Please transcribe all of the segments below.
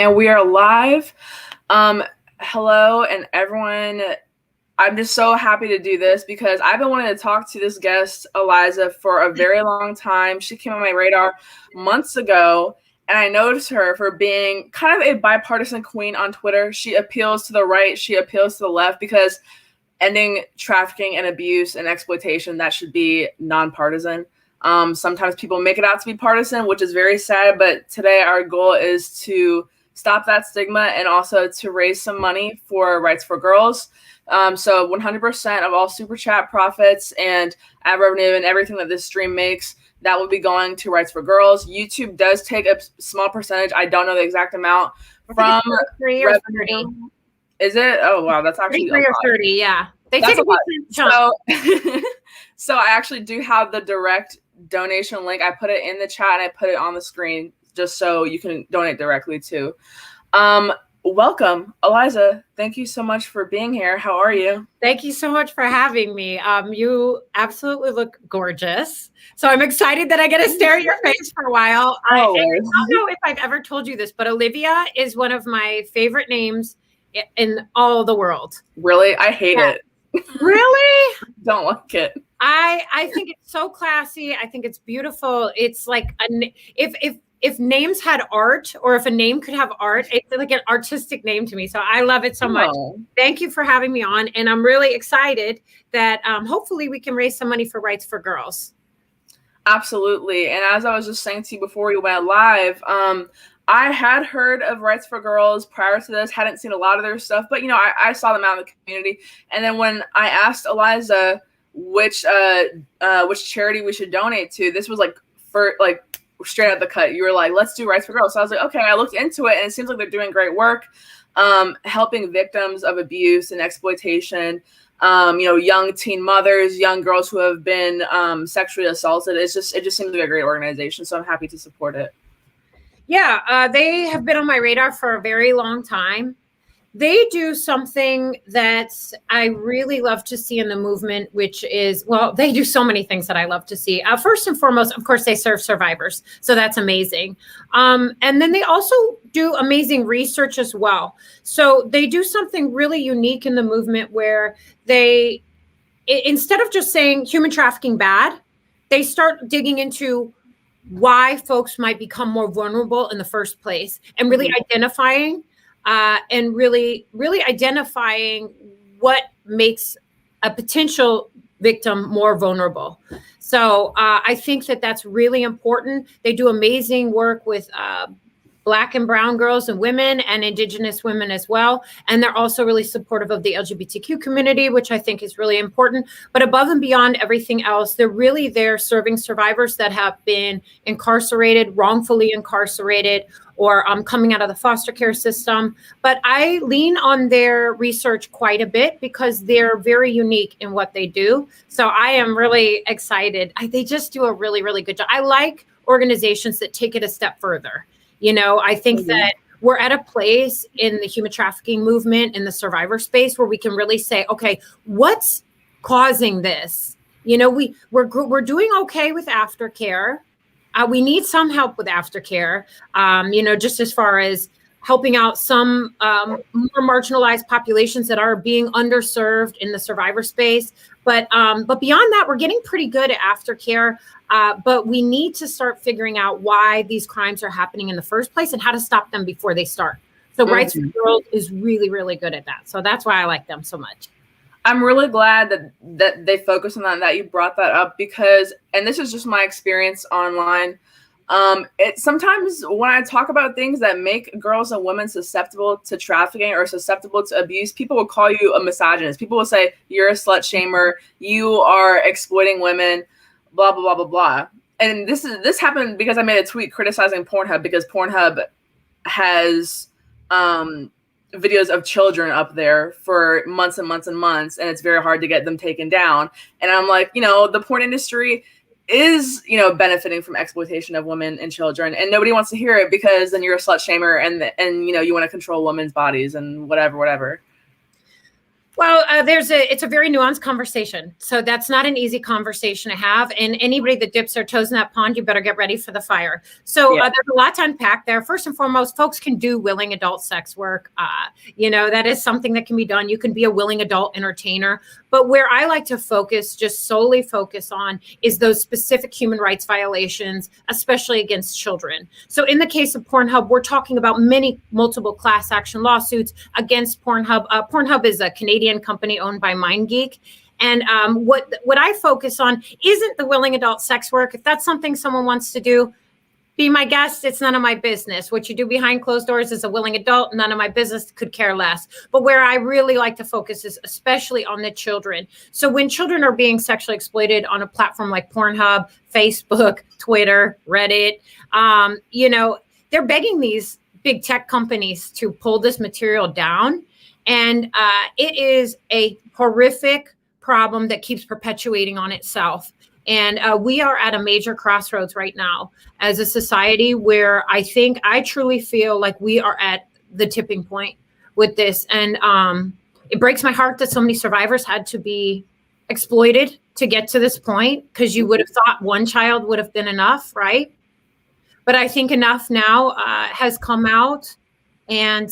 And we are live. Hello, and everyone. I'm just so happy to do this because I've been wanting to talk to this guest, Eliza, for a very long time. She came on my radar months ago, and I noticed her for being kind of a bipartisan queen on Twitter. She appeals to the right, she appeals to the left, because ending trafficking and abuse and exploitation, that should be nonpartisan. Sometimes people make it out to be partisan, which is very sad, but today our goal is to stop that stigma and also to raise some money for Rights for Girls. So 100% of all Super Chat profits and ad revenue and everything that this stream makes, that will be going to Rights for Girls. YouTube does take a small percentage. I don't know the exact amount from 3 or 30. Is it? Oh, wow. That's actually 3 or 30, yeah. They take a decent chunk. So I actually do have the direct donation link. I put it in the chat and I put it on the screen just so you can donate directly too. Welcome, Eliza. Thank you so much for being here. How are you? Thank you so much for having me. You absolutely look gorgeous. So I'm excited that I get to stare at your face for a while. I don't know if I've ever told you this, but Olivia is one of my favorite names in all the world. Really? I hate it. Really? Don't like it. I think it's so classy. I think it's beautiful. It's like if names had art, or if a name could have art, it's like an artistic name to me. So I love it so much. Thank you for having me on. And I'm really excited that hopefully we can raise some money for Rights for Girls. Absolutely. And as I was just saying to you before we went live, I had heard of Rights for Girls prior to this, hadn't seen a lot of their stuff, but I saw them out in the community. And then when I asked Eliza which charity we should donate to, this was straight out the cut. You were like, let's do Rights for Girls. So I was like, okay. I looked into it, and it seems like they're doing great work, helping victims of abuse and exploitation, young teen mothers, young girls who have been sexually assaulted. It just seems like a great organization. So I'm happy to support it. Yeah, they have been on my radar for a very long time. They do something that I really love to see in the movement, which is, well, they do so many things that I love to see. First and foremost, of course, they serve survivors. So that's amazing. And then they also do amazing research as well. So they do something really unique in the movement where they, instead of just saying human trafficking bad, they start digging into why folks might become more vulnerable in the first place, and really identifying and really identifying what makes a potential victim more vulnerable. So I think that that's really important. They do amazing work with Black and brown girls and women, and Indigenous women as well. And they're also really supportive of the LGBTQ community, which I think is really important. But above and beyond everything else, they're really there serving survivors that have been incarcerated, wrongfully incarcerated, or coming out of the foster care system. But I lean on their research quite a bit because they're very unique in what they do. So I am really excited. They just do a really, really good job. I like organizations that take it a step further. I think that we're at a place in the human trafficking movement, in the survivor space, where we can really say, okay, what's causing this? We're doing okay with aftercare. We need some help with aftercare, just as far as helping out some more marginalized populations that are being underserved in the survivor space. But beyond that, we're getting pretty good at aftercare. But we need to start figuring out why these crimes are happening in the first place and how to stop them before they start. So Rights for Girls is really, really good at that. So that's why I like them so much. I'm really glad that they focus on that you brought that up, because, and this is just my experience online, sometimes when I talk about things that make girls and women susceptible to trafficking or susceptible to abuse, people will call you a misogynist. People will say you're a slut shamer, you are exploiting women, blah, blah, blah, blah, blah. And this happened because I made a tweet criticizing Pornhub, because Pornhub has videos of children up there for months and months and months, and it's very hard to get them taken down. And I'm like, the porn industry is, benefiting from exploitation of women and children, and nobody wants to hear it, because then you're a slut shamer and you want to control women's bodies and whatever. Well, it's a very nuanced conversation. So that's not an easy conversation to have. And anybody that dips their toes in that pond, you better get ready for the fire. So there's a lot to unpack there. First and foremost, folks can do willing adult sex work. That is something that can be done. You can be a willing adult entertainer. But where I like to just solely focus on is those specific human rights violations, especially against children. So in the case of Pornhub, we're talking about multiple class action lawsuits against Pornhub. Pornhub is a Canadian company owned by MindGeek. And what I focus on isn't the willing adult sex work. If that's something someone wants to do, be my guest. It's none of my business. What you do behind closed doors as a willing adult, none of my business, could care less. But where I really like to focus is especially on the children. So when children are being sexually exploited on a platform like Pornhub, Facebook, Twitter, Reddit, they're begging these big tech companies to pull this material down. And it is a horrific problem that keeps perpetuating on itself. And we are at a major crossroads right now as a society where I truly feel like we are at the tipping point with this. And it breaks my heart that so many survivors had to be exploited to get to this point, because you would have thought one child would have been enough, right? But I think enough now has come out, and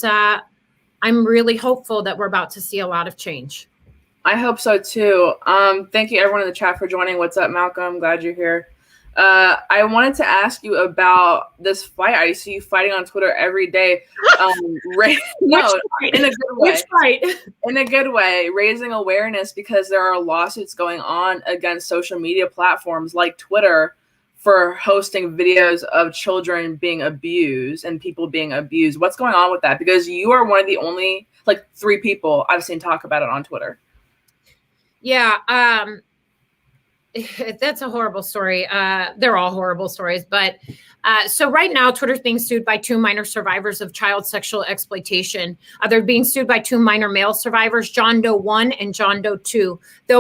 I'm really hopeful that we're about to see a lot of change. I hope so too. Thank you everyone in the chat for joining. What's up, Malcolm? Glad you're here. I wanted to ask you about this fight. I see you fighting on Twitter every day. In a good way. Which fight? In a good way, raising awareness, because there are lawsuits going on against social media platforms like Twitter for hosting videos of children being abused and people being abused. What's going on with that? Because you are one of the only 3 people I've seen talk about it on Twitter. Yeah, that's a horrible story. They're all horrible stories. But so right now, Twitter's being sued by 2 minor survivors of child sexual exploitation. They're being sued by 2 minor male survivors, John Doe 1 and John Doe 2. They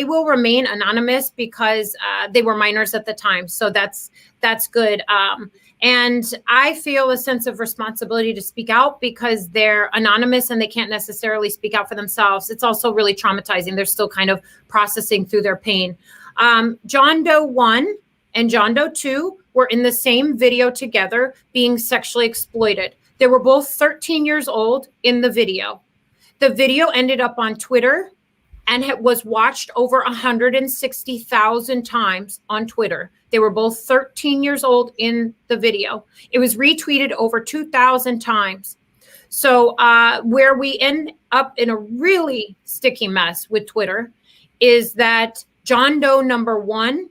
will remain anonymous because they were minors at the time. So that's good. And I feel a sense of responsibility to speak out because they're anonymous and they can't necessarily speak out for themselves. It's also really traumatizing. They're still kind of processing through their pain. John Doe 1 and John Doe 2 were in the same video together being sexually exploited. They were both 13 years old in the video. The video ended up on Twitter and it was watched over 160,000 times on Twitter. They were both 13 years old in the video. It was retweeted over 2,000 times. So where we end up in a really sticky mess with Twitter is that John Doe number 1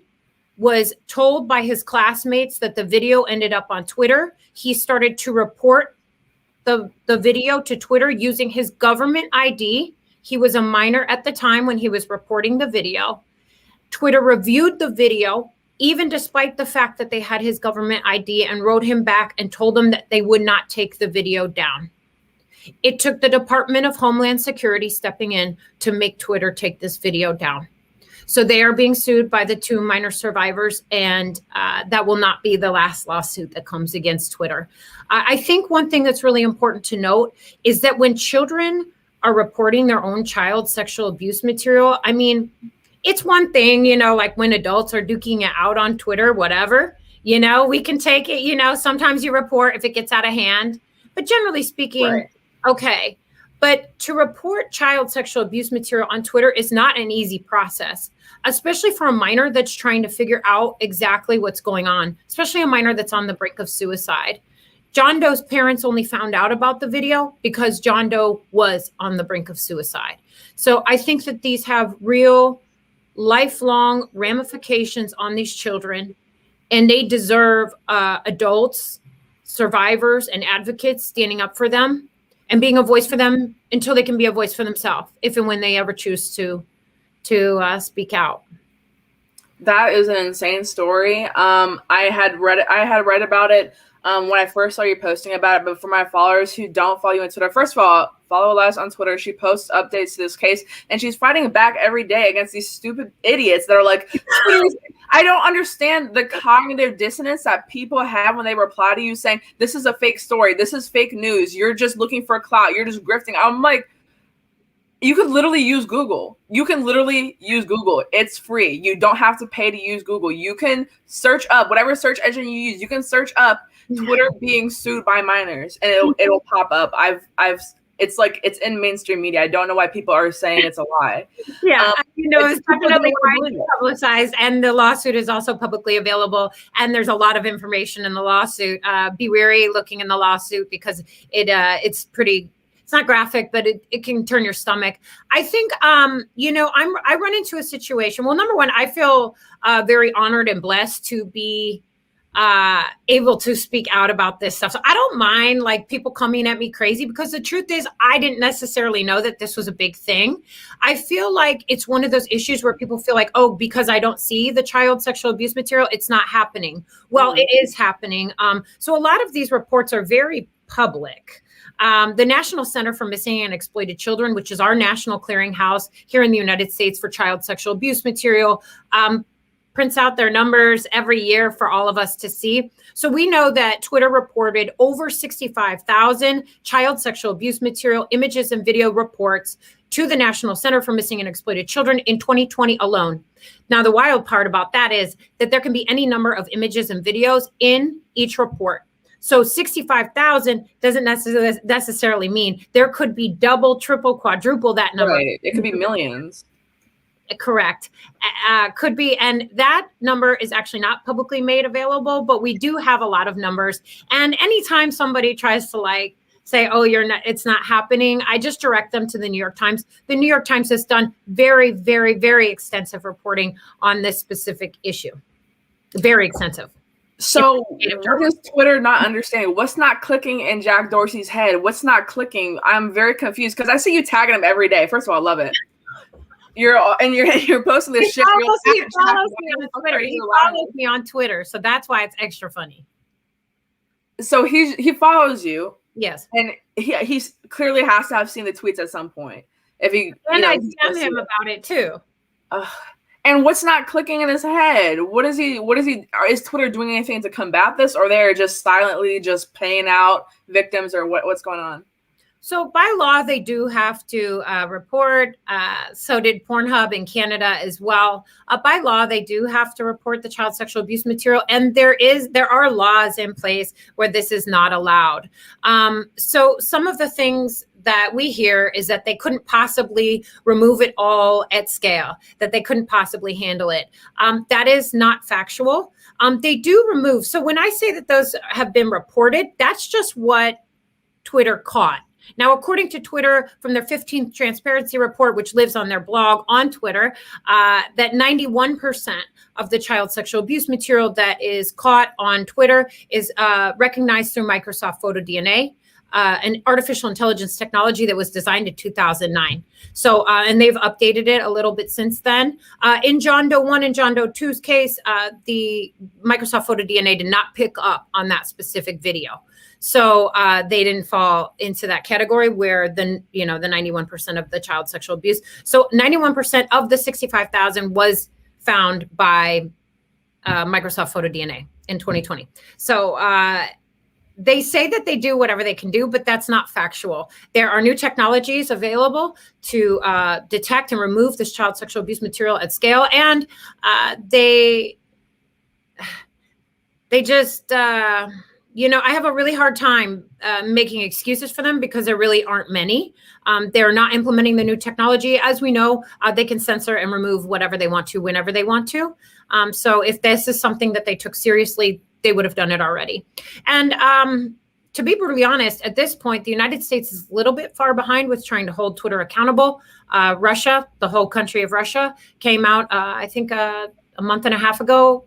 was told by his classmates that the video ended up on Twitter. He started to report the video to Twitter using his government ID. He was a minor at the time when he was reporting the video. Twitter reviewed the video, even despite the fact that they had his government ID, and wrote him back and told him that they would not take the video down. It took the Department of Homeland Security stepping in to make Twitter take this video down. So they are being sued by the 2 minor survivors, and that will not be the last lawsuit that comes against Twitter. I think one thing that's really important to note is that when children are reporting their own child sexual abuse material, I mean, it's one thing, like when adults are duking it out on Twitter, whatever, we can take it, sometimes you report if it gets out of hand, but generally speaking, right. Okay. But to report child sexual abuse material on Twitter is not an easy process, especially for a minor that's trying to figure out exactly what's going on, especially a minor that's on the brink of suicide. John Doe's parents only found out about the video because John Doe was on the brink of suicide. So I think that these have real lifelong ramifications on these children, and they deserve adults, survivors, and advocates standing up for them and being a voice for them until they can be a voice for themselves, if and when they ever choose to speak out. That is an insane story. I had read about it when I first saw you posting about it, but for my followers who don't follow you on Twitter, first of all, follow Eliza on Twitter. She posts updates to this case, and she's fighting back every day against these stupid idiots that are like, I don't understand the cognitive dissonance that people have when they reply to you saying, this is a fake story, this is fake news, you're just looking for clout, you're just grifting. I'm like, You could literally use Google. You can literally use Google. It's free. You don't have to pay to use Google. You can search up whatever search engine you use. You can search up Twitter being sued by minors, and it'll pop up. It's like it's in mainstream media. I don't know why people are saying it's a lie. Yeah, it's definitely widely publicized, and the lawsuit is also publicly available. And there's a lot of information in the lawsuit. Be wary looking in the lawsuit because it's pretty. It's not graphic, but it can turn your stomach. I think, I run into a situation. Well, number one, I feel very honored and blessed to be able to speak out about this stuff. So I don't mind like people coming at me crazy, because the truth is I didn't necessarily know that this was a big thing. I feel like it's one of those issues where people feel like, oh, because I don't see the child sexual abuse material, it's not happening. Well, it is happening. So a lot of these reports are very public. The National Center for Missing and Exploited Children, which is our national clearinghouse here in the United States for child sexual abuse material, prints out their numbers every year for all of us to see. So we know that Twitter reported over 65,000 child sexual abuse material, images, and video reports to the National Center for Missing and Exploited Children in 2020 alone. Now, the wild part about that is that there can be any number of images and videos in each report. So 65,000 doesn't necessarily mean there could be double, triple, quadruple that number. Right. It could be millions. Correct. Could be. And that number is actually not publicly made available, but we do have a lot of numbers. And anytime somebody tries to like say, oh, it's not happening, I just direct them to the New York Times. The New York Times has done very, very, very extensive reporting on this specific issue. Very extensive. So what is Twitter not understanding? What's not clicking in Jack Dorsey's head? What's not clicking? I'm very confused because I see you tagging him every day. First of all, I love it. You're posting this shit. He follows me on Twitter, so that's why it's extra funny. So he follows you. Yes, and he clearly has to have seen the tweets at some point. If he I DM him about it too. And what's not clicking in his head? What is he? Is Twitter doing anything to combat this, or they're just silently just paying out victims, or what's going on? So by law, they do have to report. So did Pornhub in Canada as well. By law, they do have to report the child sexual abuse material. And there are laws in place where this is not allowed. So some of the things that we hear is that they couldn't possibly remove it all at scale, that they couldn't possibly handle it. That is not factual. They do remove. So when I say that those have been reported, that's just what Twitter caught. Now, according to Twitter, from their 15th transparency report, which lives on their blog on Twitter, that 91% of the child sexual abuse material that is caught on Twitter is recognized through Microsoft Photo DNA, an artificial intelligence technology that was designed in 2009. So, and they've updated it a little bit since then. In John Doe 1 and John Doe 2's case, the Microsoft Photo DNA did not pick up on that specific video. So they didn't fall into that category where the 91% of the child sexual abuse. So 91% of the 65,000 was found by Microsoft Photo DNA in 2020. So they say that they do whatever they can do, but that's not factual. There are new technologies available to detect and remove this child sexual abuse material at scale. And they just... I have a really hard time making excuses for them because there really aren't many. They're not implementing the new technology. As we know, they can censor and remove whatever they want to, whenever they want to. So if this is something that they took seriously, they would have done it already. And to be brutally honest, at this point, the United States is a little bit far behind with trying to hold Twitter accountable. Russia, the whole country of Russia, came out, I think a month and a half ago,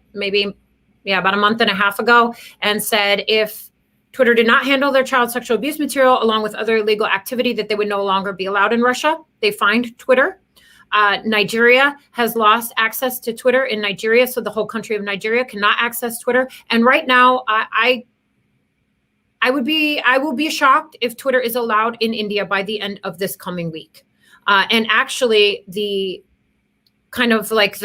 about a month and a half ago, and said if Twitter did not handle their child sexual abuse material along with other illegal activity, that they would no longer be allowed in Russia. They fined Twitter. Nigeria has lost access to Twitter in Nigeria, so the whole country of Nigeria cannot access Twitter. And right now, I will be shocked if Twitter is allowed in India by the end of this coming week. And actually, the kind of like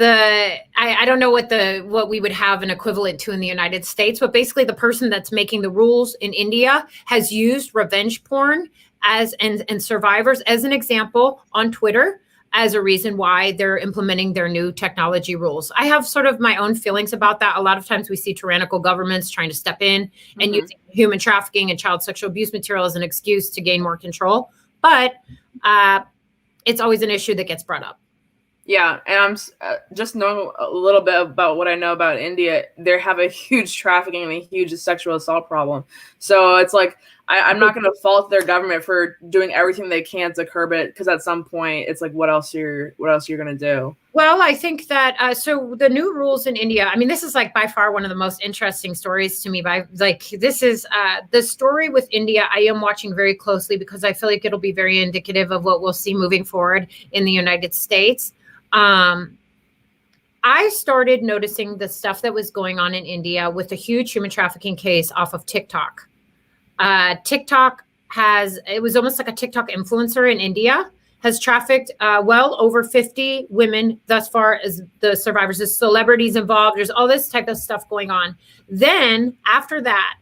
I don't know what we would have an equivalent to in the United States, but basically the person that's making the rules in India has used revenge porn and survivors as an example on Twitter as a reason why they're implementing their new technology rules. I have sort of my own feelings about that. A lot of times we see tyrannical governments trying to step in and using human trafficking and child sexual abuse material as an excuse to gain more control. But it's always an issue that gets brought up. Yeah, and I'm just knowing a little bit about what I know about India. They have a huge trafficking and a huge sexual assault problem. So it's like I'm not going to fault their government for doing everything they can to curb it, because at some point it's like, what else you're going to do? Well, I think that so the new rules in India. I mean, this is like by far one of the most interesting stories to me. This is the story with India. I am watching very closely because I feel like it'll be very indicative of what we'll see moving forward in the United States. I started noticing the stuff that was going on in India with a huge human trafficking case off of TikTok. TikTok it was almost like a TikTok influencer in India, has trafficked well over 50 women thus far as the survivors. There's celebrities involved. There's all this type of stuff going on. Then after that,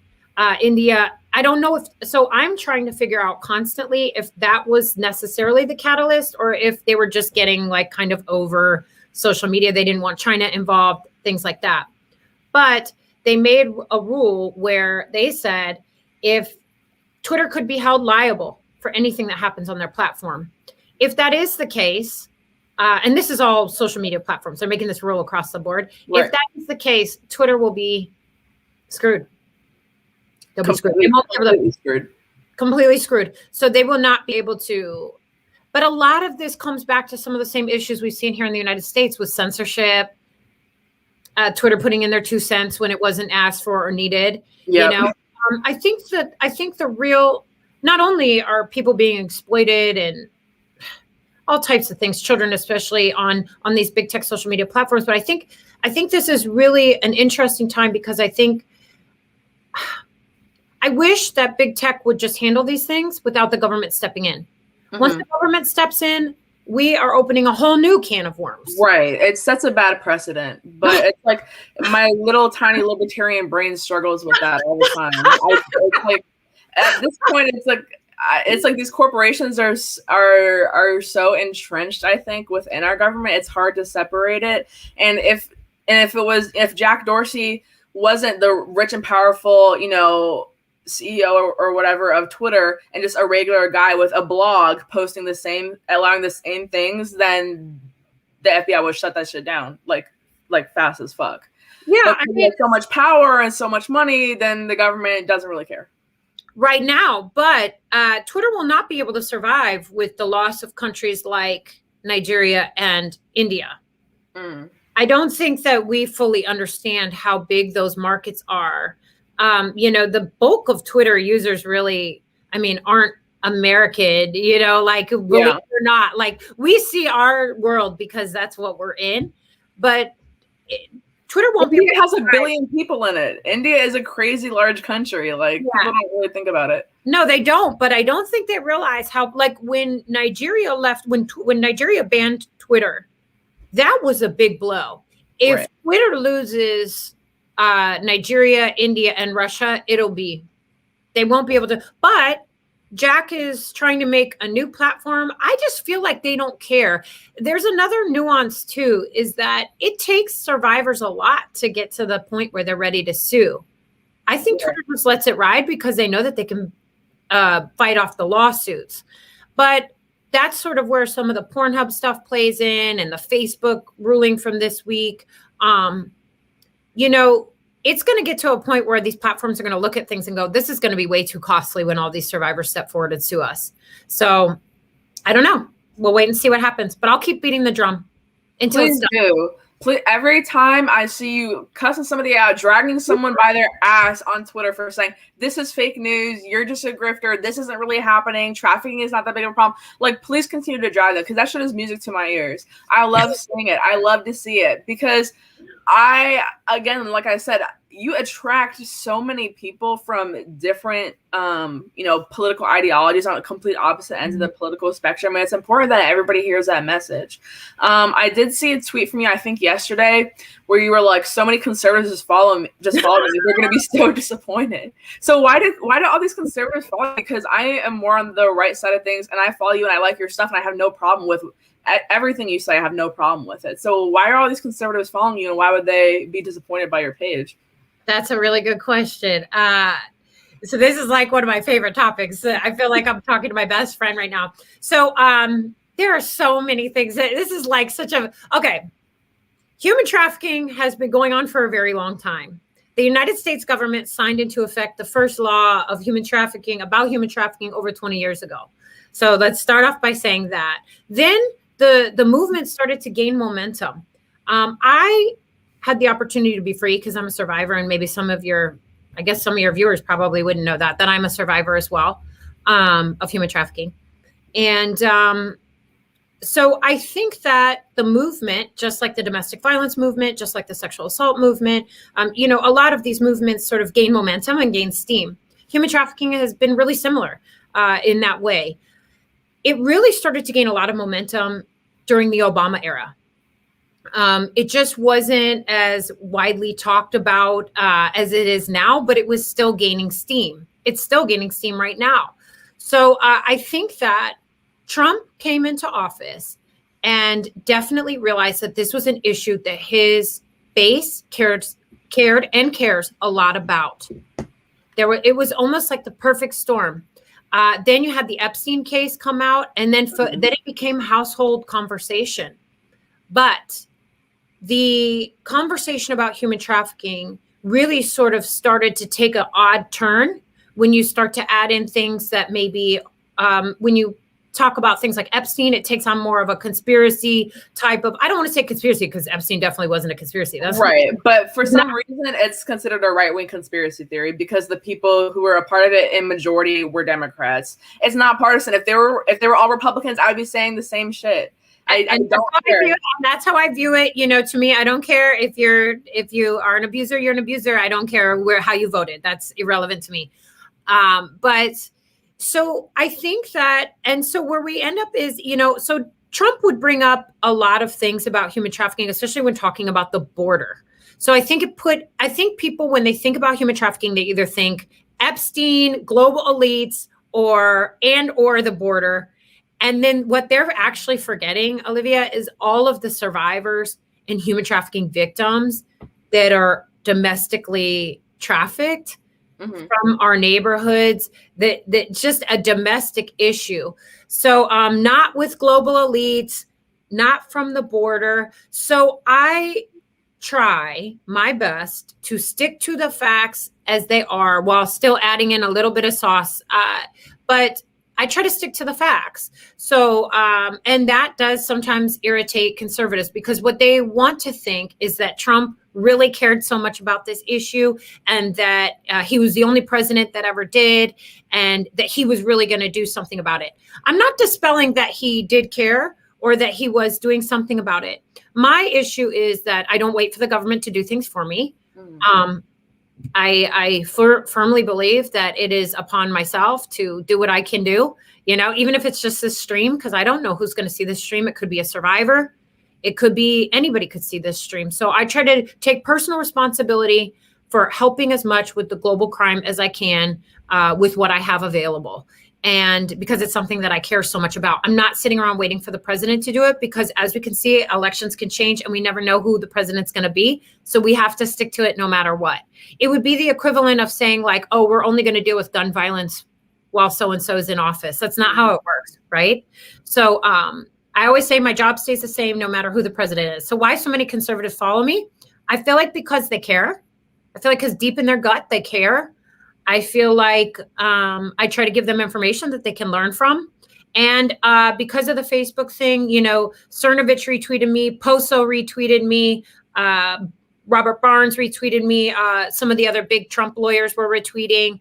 India, I don't know so I'm trying to figure out constantly if that was necessarily the catalyst or if they were just getting like kind of over social media. They didn't want China involved, things like that. But they made a rule where they said if Twitter could be held liable for anything that happens on their platform. If that is the case, and this is all social media platforms, they're making this rule across the board. Right. If that is the case, Twitter will be screwed. They'll be screwed. They won't be able to, completely screwed. So they will not be able to. But a lot of this comes back to some of the same issues we've seen here in the United States with censorship, Twitter putting in their 2 cents when it wasn't asked for or needed. Yep. You know, I think the real, not only are people being exploited and all types of things, children especially on these big tech social media platforms, but I think this is really an interesting time because I wish that big tech would just handle these things without the government stepping in. Mm-hmm. Once the government steps in, we are opening a whole new can of worms. Right. It sets a bad precedent. But it's like my little tiny libertarian brain struggles with that all the time. It's like at this point, it's like these corporations are so entrenched, I think, within our government. It's hard to separate it. And if Jack Dorsey wasn't the rich and powerful, CEO or whatever of Twitter and just a regular guy with a blog posting allowing the same things, then the FBI would shut that shit down like fast as fuck. Yeah, but I mean, so much power and so much money, then the government doesn't really care right now. But Twitter will not be able to survive with the loss of countries like Nigeria and India. I don't think that we fully understand how big those markets are. The bulk of Twitter users really, aren't American, believe it or not. Like, we see our world because that's what we're in. But Twitter won't be. It has 1 billion people in it. India is a crazy large country. People don't really think about it. No, they don't. But I don't think they realize how, when Nigeria left, when Nigeria banned Twitter, that was a big blow. If Twitter loses Nigeria, India, and Russia, they won't be able to. But Jack is trying to make a new platform. I just feel like they don't care. There's another nuance too, is that it takes survivors a lot to get to the point where they're ready to sue. I think Twitter just lets it ride because they know that they can fight off the lawsuits. But that's sort of where some of the Pornhub stuff plays in, and the Facebook ruling from this week. It's going to get to a point where these platforms are going to look at things and go, this is going to be way too costly when all these survivors step forward and sue us. So I don't know. We'll wait and see what happens, but I'll keep beating the drum until it's done. Please, every time I see you cussing somebody out, dragging someone by their ass on Twitter for saying, this is fake news, you're just a grifter, this isn't really happening, trafficking is not that big of a problem. Please continue to drive that, because that shit is music to my ears. I love seeing it. I love to see it, because like I said, you attract so many people from different, political ideologies on complete opposite ends of the political spectrum. And it's important that everybody hears that message. I did see a tweet from you, I think yesterday, where you were like, so many conservatives just follow me. They're going to be so disappointed. So why do all these conservatives follow me? Because I am more on the right side of things, and I follow you and I like your stuff, and I have no problem with everything you say. I have no problem with it. So why are all these conservatives following you, and why would they be disappointed by your page? That's a really good question. So this is like one of my favorite topics. I feel like I'm talking to my best friend right now. So there are so many things. This is like okay. Human trafficking has been going on for a very long time. The United States government signed into effect the first law of human trafficking, about human trafficking, over 20 years ago. So let's start off by saying that. Then the movement started to gain momentum. I had the opportunity to be free because I'm a survivor, and maybe some of your viewers probably wouldn't know that I'm a survivor as well, of human trafficking. And so I think that the movement, just like the domestic violence movement, just like the sexual assault movement, a lot of these movements sort of gain momentum and gain steam. Human trafficking has been really similar in that way. It really started to gain a lot of momentum during the Obama era. It just wasn't as widely talked about as it is now, but it was still gaining steam. It's still gaining steam right now. So I think that Trump came into office and definitely realized that this was an issue that his base cared and cares a lot about. It was almost like the perfect storm. Then you had the Epstein case come out, and then it became household conversation. But the conversation about human trafficking really sort of started to take an odd turn when you start to add in things that maybe when you talk about things like Epstein, it takes on more of a conspiracy type of, I don't want to say conspiracy because Epstein definitely wasn't a conspiracy. That's right. But for some reason, it's considered a right-wing conspiracy theory because the people who were a part of it in majority were Democrats. It's not partisan. If they were all Republicans, I would be saying the same shit. I don't care. That's how I view it. To me, I don't care if you are an abuser, you're an abuser. I don't care how you voted. That's irrelevant to me. But so I think that, and so where we end up is, so Trump would bring up a lot of things about human trafficking, especially when talking about the border. So I think people, when they think about human trafficking, they either think Epstein, global elites, or the border. And then what they're actually forgetting, Olivia, is all of the survivors and human trafficking victims that are domestically trafficked from our neighborhoods, that just a domestic issue. So not with global elites, not from the border. So I try my best to stick to the facts as they are while still adding in a little bit of sauce. But I try to stick to the facts. So, and that does sometimes irritate conservatives because what they want to think is that Trump really cared so much about this issue and that he was the only president that ever did and that he was really going to do something about it. I'm not dispelling that he did care or that he was doing something about it. My issue is that I don't wait for the government to do things for me. I firmly believe that it is upon myself to do what I can do, even if it's just this stream, because I don't know who's going to see this stream. It could be a survivor. It could be anybody could see this stream. So I try to take personal responsibility for helping as much with the global crime as I can with what I have available. And because it's something that I care so much about, I'm not sitting around waiting for the president to do it because as we can see, elections can change and we never know who the president's going to be. So we have to stick to it no matter what. It would be the equivalent of saying like, oh, we're only going to deal with gun violence while so-and-so is in office. That's not how it works, right? So I always say my job stays the same no matter who the president is. So why so many conservatives follow me? I feel like because they care. I feel like because deep in their gut, they care. I feel like I try to give them information that they can learn from. And because of the Facebook thing, Cernovich retweeted me, Poso retweeted me, Robert Barnes retweeted me. Some of the other big Trump lawyers were retweeting.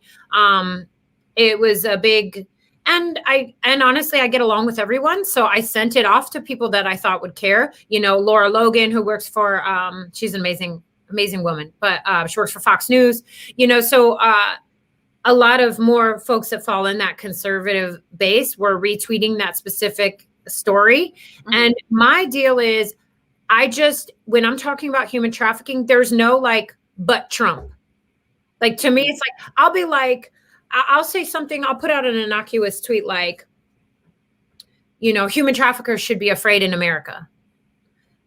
It was a big, and honestly, I get along with everyone. So I sent it off to people that I thought would care. Laura Logan, who works for, she's an amazing amazing woman, but she works for Fox News, so a lot of more folks that fall in that conservative base were retweeting that specific story. Mm-hmm. And my deal is, when I'm talking about human trafficking, there's no but Trump. Like, to me, it's like, I'll be like, I'll say something, I'll put out an innocuous tweet like, human traffickers should be afraid in America.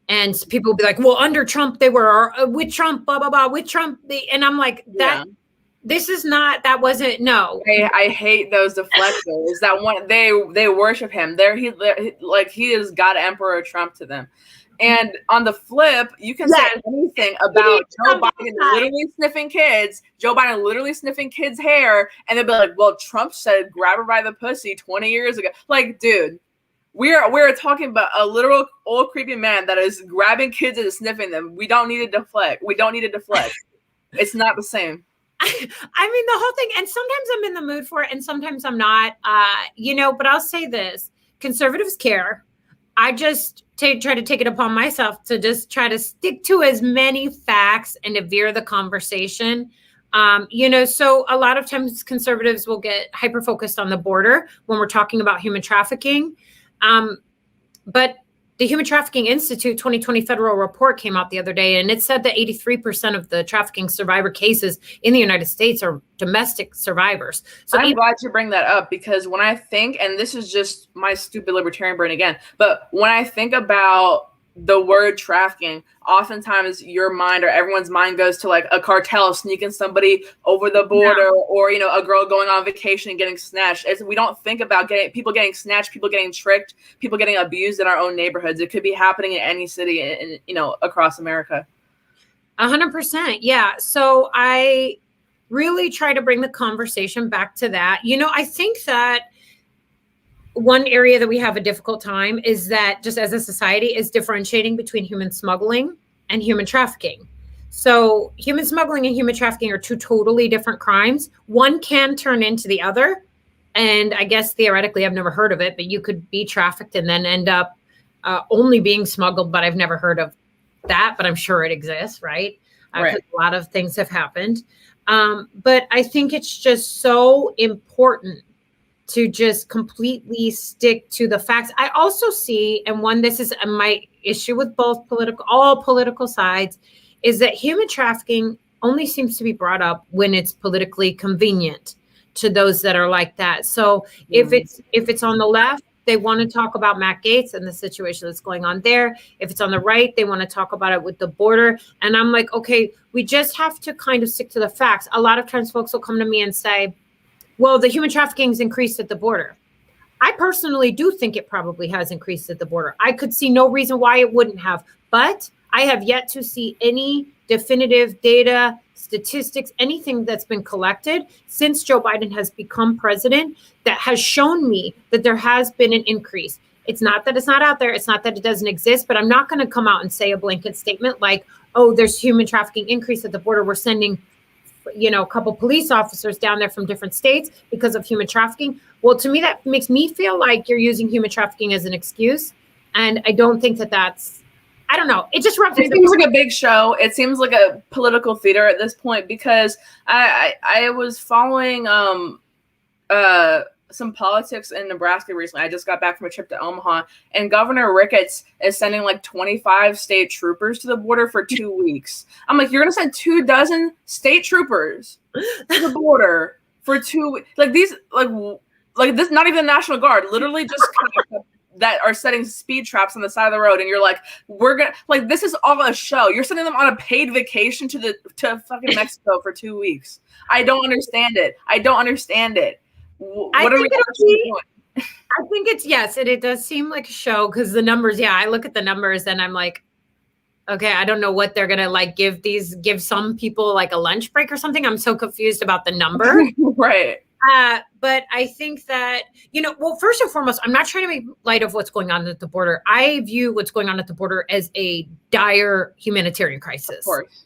And people will be like, well, under Trump, they were, with Trump, blah, blah, blah, with Trump. And I'm like, that wasn't, no. I hate those deflectors. That one, they worship him. He has got Emperor Trump to them. And on the flip, you can say anything about Joe Biden literally sniffing kids, kids' hair, and they'll be like, well, Trump said grab her by the pussy 20 years ago. Like, dude, we're talking about a literal old creepy man that is grabbing kids and sniffing them. We don't need to deflect. It's not the same. I mean, the whole thing, and sometimes I'm in the mood for it and sometimes I'm not, but I'll say this, conservatives care. I just try to take it upon myself to just try to stick to as many facts and to veer the conversation. So a lot of times conservatives will get hyper-focused on the border when we're talking about human trafficking. But the Human Trafficking Institute 2020 federal report came out the other day, and it said that 83% of the trafficking survivor cases in the United States are domestic survivors. So I'm glad you bring that up, because when I think, and this is just my stupid libertarian brain again, but when I think about the word trafficking, oftentimes your mind or everyone's mind goes to like a cartel sneaking somebody over the border, or a girl going on vacation and getting snatched. We don't think about people getting snatched, people getting tricked, people getting abused in our own neighborhoods. It could be happening in any city in across America. 100%. Yeah. So I really try to bring the conversation back to that. I think that one area that we have a difficult time is that, just as a society, is differentiating between human smuggling and human trafficking. So human smuggling and human trafficking are two totally different crimes. One can turn into the other. And I guess theoretically, I've never heard of it, but you could be trafficked and then end up only being smuggled. But I've never heard of that, but I'm sure it exists, right? Right. A lot of things have happened. But I think it's just so important to just completely stick to the facts. I also see, and this is my issue with all political sides, is that human trafficking only seems to be brought up when it's politically convenient to those that are like that. So if it's on the left, they want to talk about Matt Gaetz and the situation that's going on there. If it's on the right, they want to talk about it with the border. And I'm like, okay, we just have to kind of stick to the facts. A lot of times folks will come to me and say, well, the human trafficking has increased at the border. I personally do think it probably has increased at the border. I could see no reason why it wouldn't have, but I have yet to see any definitive data, statistics, anything that's been collected since Joe Biden has become president that has shown me that there has been an increase. It's not that it's not out there. It's not that it doesn't exist, but I'm not going to come out and say a blanket statement like, oh, there's human trafficking increase at the border. We're sending a couple police officers down there from different states because of human trafficking. Well, to me, that makes me feel like you're using human trafficking as an excuse. And I don't think that's, I don't know. It just rubs me. It seems like a big show. It seems like a political theater at this point, because I was following some politics in Nebraska recently. I just got back from a trip to Omaha, and Governor Ricketts is sending like 25 state troopers to the border for 2 weeks. I'm like, you're going to send 24 state troopers to the border for 2 weeks? Like these, like this, not even the National Guard, literally just that are setting speed traps on the side of the road. And you're like, this is all a show. You're sending them on a paid vacation to fucking Mexico for 2 weeks. I don't understand it. What are we doing? I think it does seem like a show, because the numbers, I look at the numbers and I'm like, okay, I don't know what they're going to give some people like a lunch break or something. I'm so confused about the number. Right. But I think that, well, first and foremost, I'm not trying to make light of what's going on at the border. I view what's going on at the border as a dire humanitarian crisis. Of course.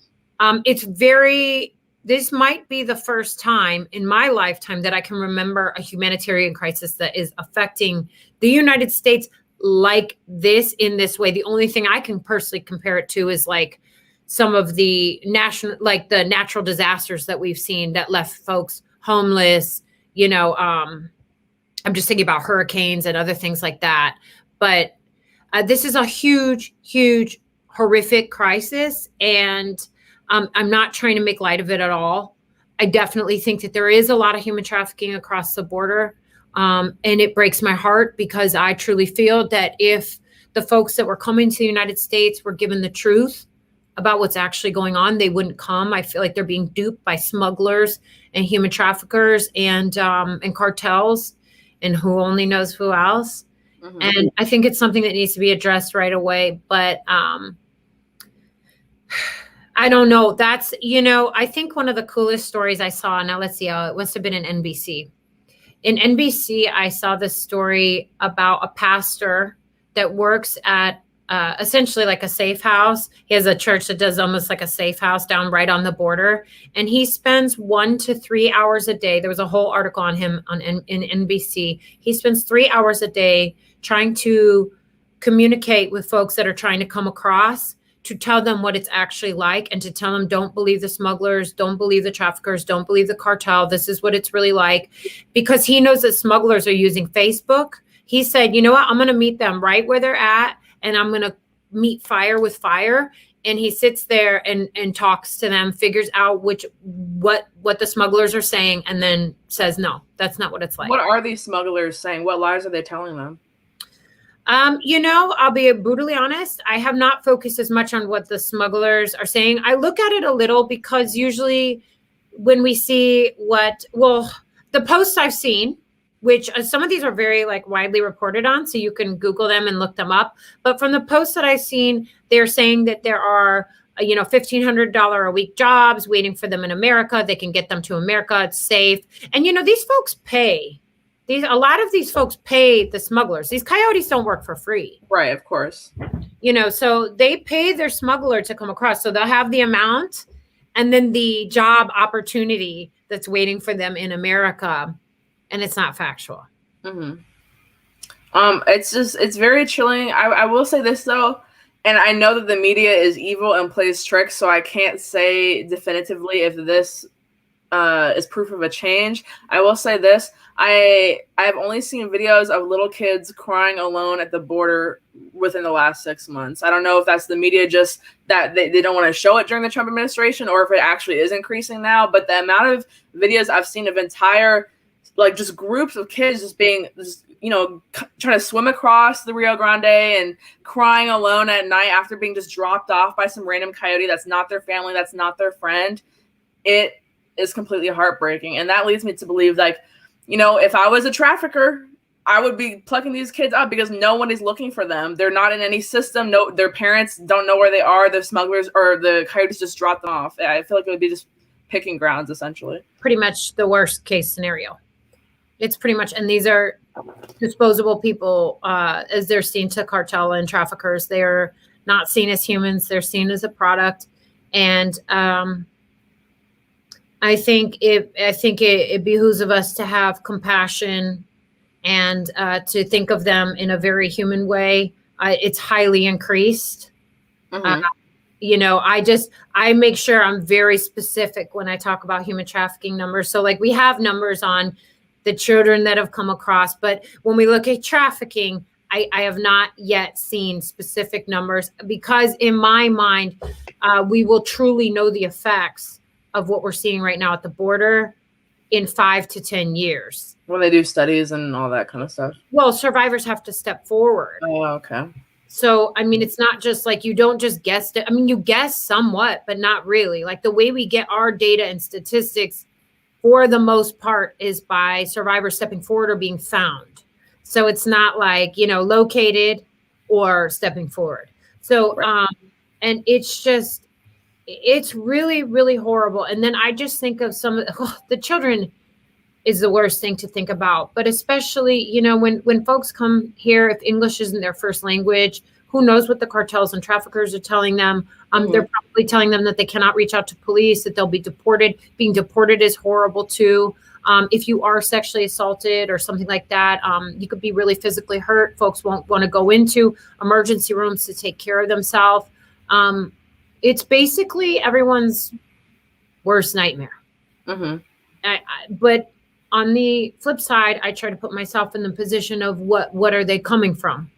This might be the first time in my lifetime that I can remember a humanitarian crisis that is affecting the United States like this, in this way. The only thing I can personally compare it to is like some of the natural disasters that we've seen that left folks homeless. I'm just thinking about hurricanes and other things like that. But this is a huge, huge, horrific crisis. And I'm not trying to make light of it at all. I definitely think that there is a lot of human trafficking across the border. And it breaks my heart because I truly feel that if the folks that were coming to the United States were given the truth about what's actually going on, they wouldn't come. I feel like they're being duped by smugglers and human traffickers and cartels and who only knows who else. Mm-hmm. And I think it's something that needs to be addressed right away. But I don't know. That's, I think one of the coolest stories I saw, now let's see, it must have been in NBC. In NBC, I saw this story about a pastor that works at essentially like a safe house. He has a church that does almost like a safe house down right on the border. And he spends 1 to 3 hours a day. There was a whole article on him in NBC. He spends 3 hours a day trying to communicate with folks that are trying to come across, to tell them what it's actually like and to tell them, don't believe the smugglers, don't believe the traffickers, don't believe the cartel. This is what it's really like. Because he knows that smugglers are using Facebook. He said, you know what, I'm going to meet them right where they're at, and I'm going to meet fire with fire. And he sits there and talks to them, figures out what the smugglers are saying, and then says, no, that's not what it's like. What are these smugglers saying? What lies are they telling them? I'll be brutally honest. I have not focused as much on what the smugglers are saying. I look at it a little because usually when we see the posts I've seen, which some of these are very widely reported on, so you can Google them and look them up. But from the posts that I've seen, they're saying that there are, $1,500 a week jobs waiting for them in America. They can get them to America. It's safe. And, these folks pay. A lot of these folks pay the smugglers. These coyotes don't work for free. Right, of course. So they pay their smuggler to come across. So they'll have the amount and then the job opportunity that's waiting for them in America. And it's not factual. Mm-hmm. It's very chilling. I will say this though, and I know that the media is evil and plays tricks, so I can't say definitively if this is proof of a change. I will say this. I've only seen videos of little kids crying alone at the border within the last 6 months. I don't know if that's the media just that they don't want to show it during the Trump administration, or if it actually is increasing now. But the amount of videos I've seen of entire just groups of kids just being trying to swim across the Rio Grande and crying alone at night after being just dropped off by some random coyote that's not their family, that's not their friend, it is completely heartbreaking. And that leads me to believe if I was a trafficker, I would be plucking these kids up because no one is looking for them. They're not in any system. No, their parents don't know where they are. The smugglers or the coyotes just dropped them off. I feel like it would be just picking grounds, essentially. Pretty much the worst case scenario. It's pretty much, and these are disposable people as they're seen to cartel and traffickers. They're not seen as humans. They're seen as a product. And I think it behooves of us to have compassion and to think of them in a very human way. It's highly increased. Mm-hmm. I make sure I'm very specific when I talk about human trafficking numbers. So we have numbers on the children that have come across, but when we look at trafficking, I have not yet seen specific numbers because in my mind, we will truly know the effects of what we're seeing right now at the border in 5 to 10 years. When they do studies and all that kind of stuff. Well, survivors have to step forward. Oh, okay. So, it's not just you don't just guess it. You guess somewhat, but not really. The way we get our data and statistics for the most part is by survivors stepping forward or being found. So it's not located or stepping forward. So, right. And it's really, really horrible. And then I just think of the children is the worst thing to think about. But especially, when folks come here, if English isn't their first language, who knows what the cartels and traffickers are telling them. Mm-hmm. They're probably telling them that they cannot reach out to police, that they'll be deported. Being deported is horrible too. If you are sexually assaulted or something like that, you could be really physically hurt. Folks won't want to go into emergency rooms to take care of themselves. it's basically everyone's worst nightmare. Mm-hmm. But on the flip side, I try to put myself in the position of what are they coming from?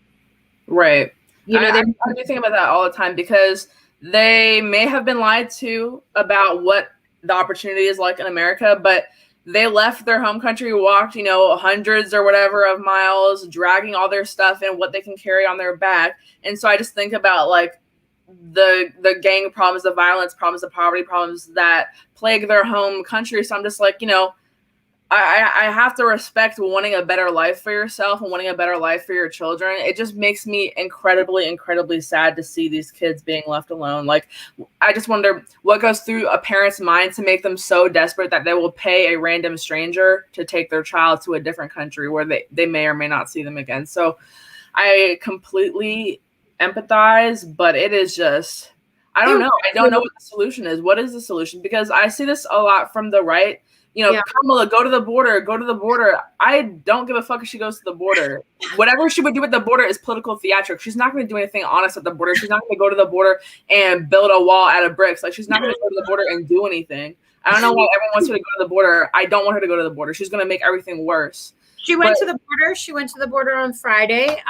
Right. You know, I do think about that all the time, because they may have been lied to about what the opportunity is like in America, but they left their home country, walked, hundreds or whatever of miles, dragging all their stuff and what they can carry on their back. And so I just think about like the gang problems, the violence problems, the poverty problems that plague their home country. So I'm just like, I have to respect wanting a better life for yourself and wanting a better life for your children. It just makes me incredibly, incredibly sad to see these kids being left alone. Like, I just wonder what goes through a parent's mind to make them so desperate that they will pay a random stranger to take their child to a different country where they may or may not see them again. So I completely empathize, but it is just, I don't know. I don't know what the solution is. What is the solution? Because I see this a lot from the right. Kamala, go to the border. I don't give a fuck if she goes to the border. Whatever she would do at the border is political theatrics. She's not going to do anything honest at the border. She's not going to go to the border and build a wall out of bricks. Like, she's not going to go to the border and do anything. I don't know why everyone wants her to go to the border. I don't want her to go to the border. She's going to make everything worse. She went to the border. She went to the border on Friday.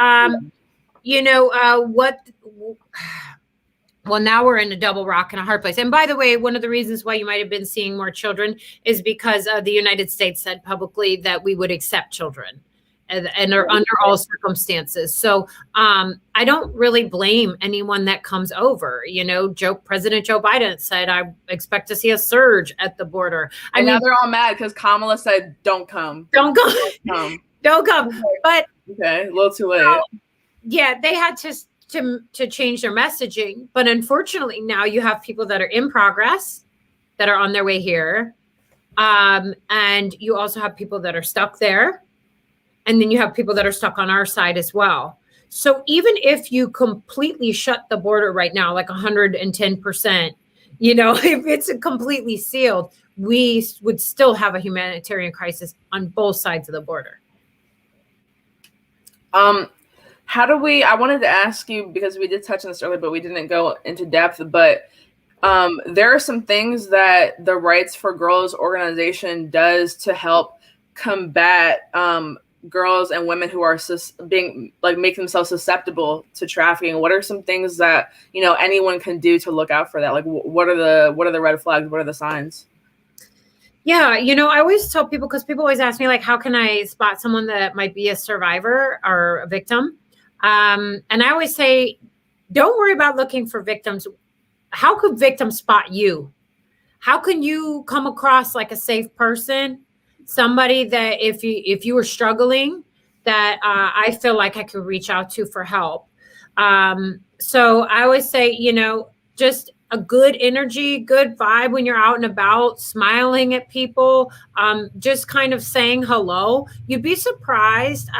Well, now we're in a double rock and a hard place. And by the way, one of the reasons why you might have been seeing more children is because the United States said publicly that we would accept children and are under all circumstances. So I don't really blame anyone that comes over. President Joe Biden said, I expect to see a surge at the border. Now they're all mad because Kamala said, don't come. Don't come. Don't come. But okay, a little too late. Yeah, they had to change their messaging. But unfortunately, now you have people that are in progress, that are on their way here. And you also have people that are stuck there. And then you have people that are stuck on our side as well. So even if you completely shut the border right now, like 110%, if it's completely sealed, we would still have a humanitarian crisis on both sides of the border. I wanted to ask you, because we did touch on this earlier, but we didn't go into depth, but there are some things that the Rights for Girls organization does to help combat girls and women who are make themselves susceptible to trafficking. What are some things that, anyone can do to look out for that? Like, what are the red flags? What are the signs? Yeah, I always tell people, because people always ask me, like, how can I spot someone that might be a survivor or a victim? And I always say, don't worry about looking for victims. How could victims spot you? How can you come across like a safe person? Somebody that if you were struggling, that I feel like I could reach out to for help. So I always say, just a good energy, good vibe when you're out and about, smiling at people, just kind of saying hello. You'd be surprised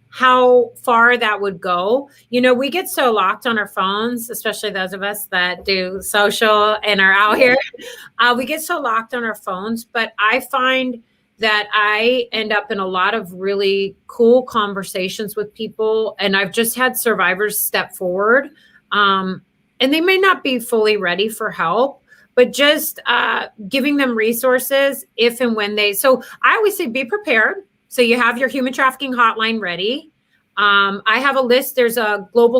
how far that would go. We get so locked on our phones, especially those of us that do social and are out here. We get so locked on our phones, but I find that I end up in a lot of really cool conversations with people. And I've just had survivors step forward, and they may not be fully ready for help, but just giving them resources if and when so I always say, be prepared. So you have your human trafficking hotline ready. I have a list. There's a global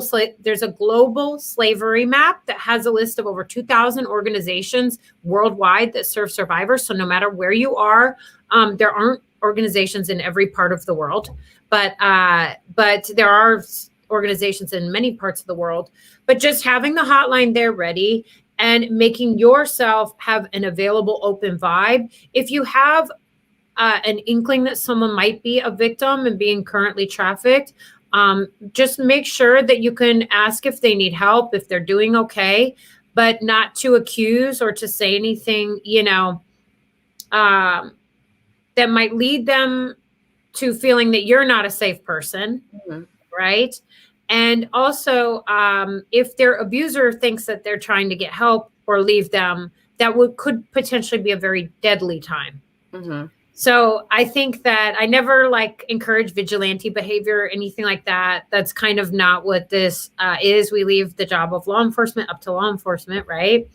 slavery map that has a list of over 2,000 organizations worldwide that serve survivors. So no matter where you are, there aren't organizations in every part of the world, but there are organizations in many parts of the world. But just having the hotline there ready and making yourself have an available open vibe. If you have an inkling that someone might be a victim and being currently trafficked, just make sure that you can ask if they need help, if they're doing okay, but not to accuse or to say anything, that might lead them to feeling that you're not a safe person, right? And also, if their abuser thinks that they're trying to get help or leave them, that could potentially be a very deadly time. So I think that I never like encourage vigilante behavior or anything like that. That's kind of not what this is. We leave the job of law enforcement up to law enforcement, right?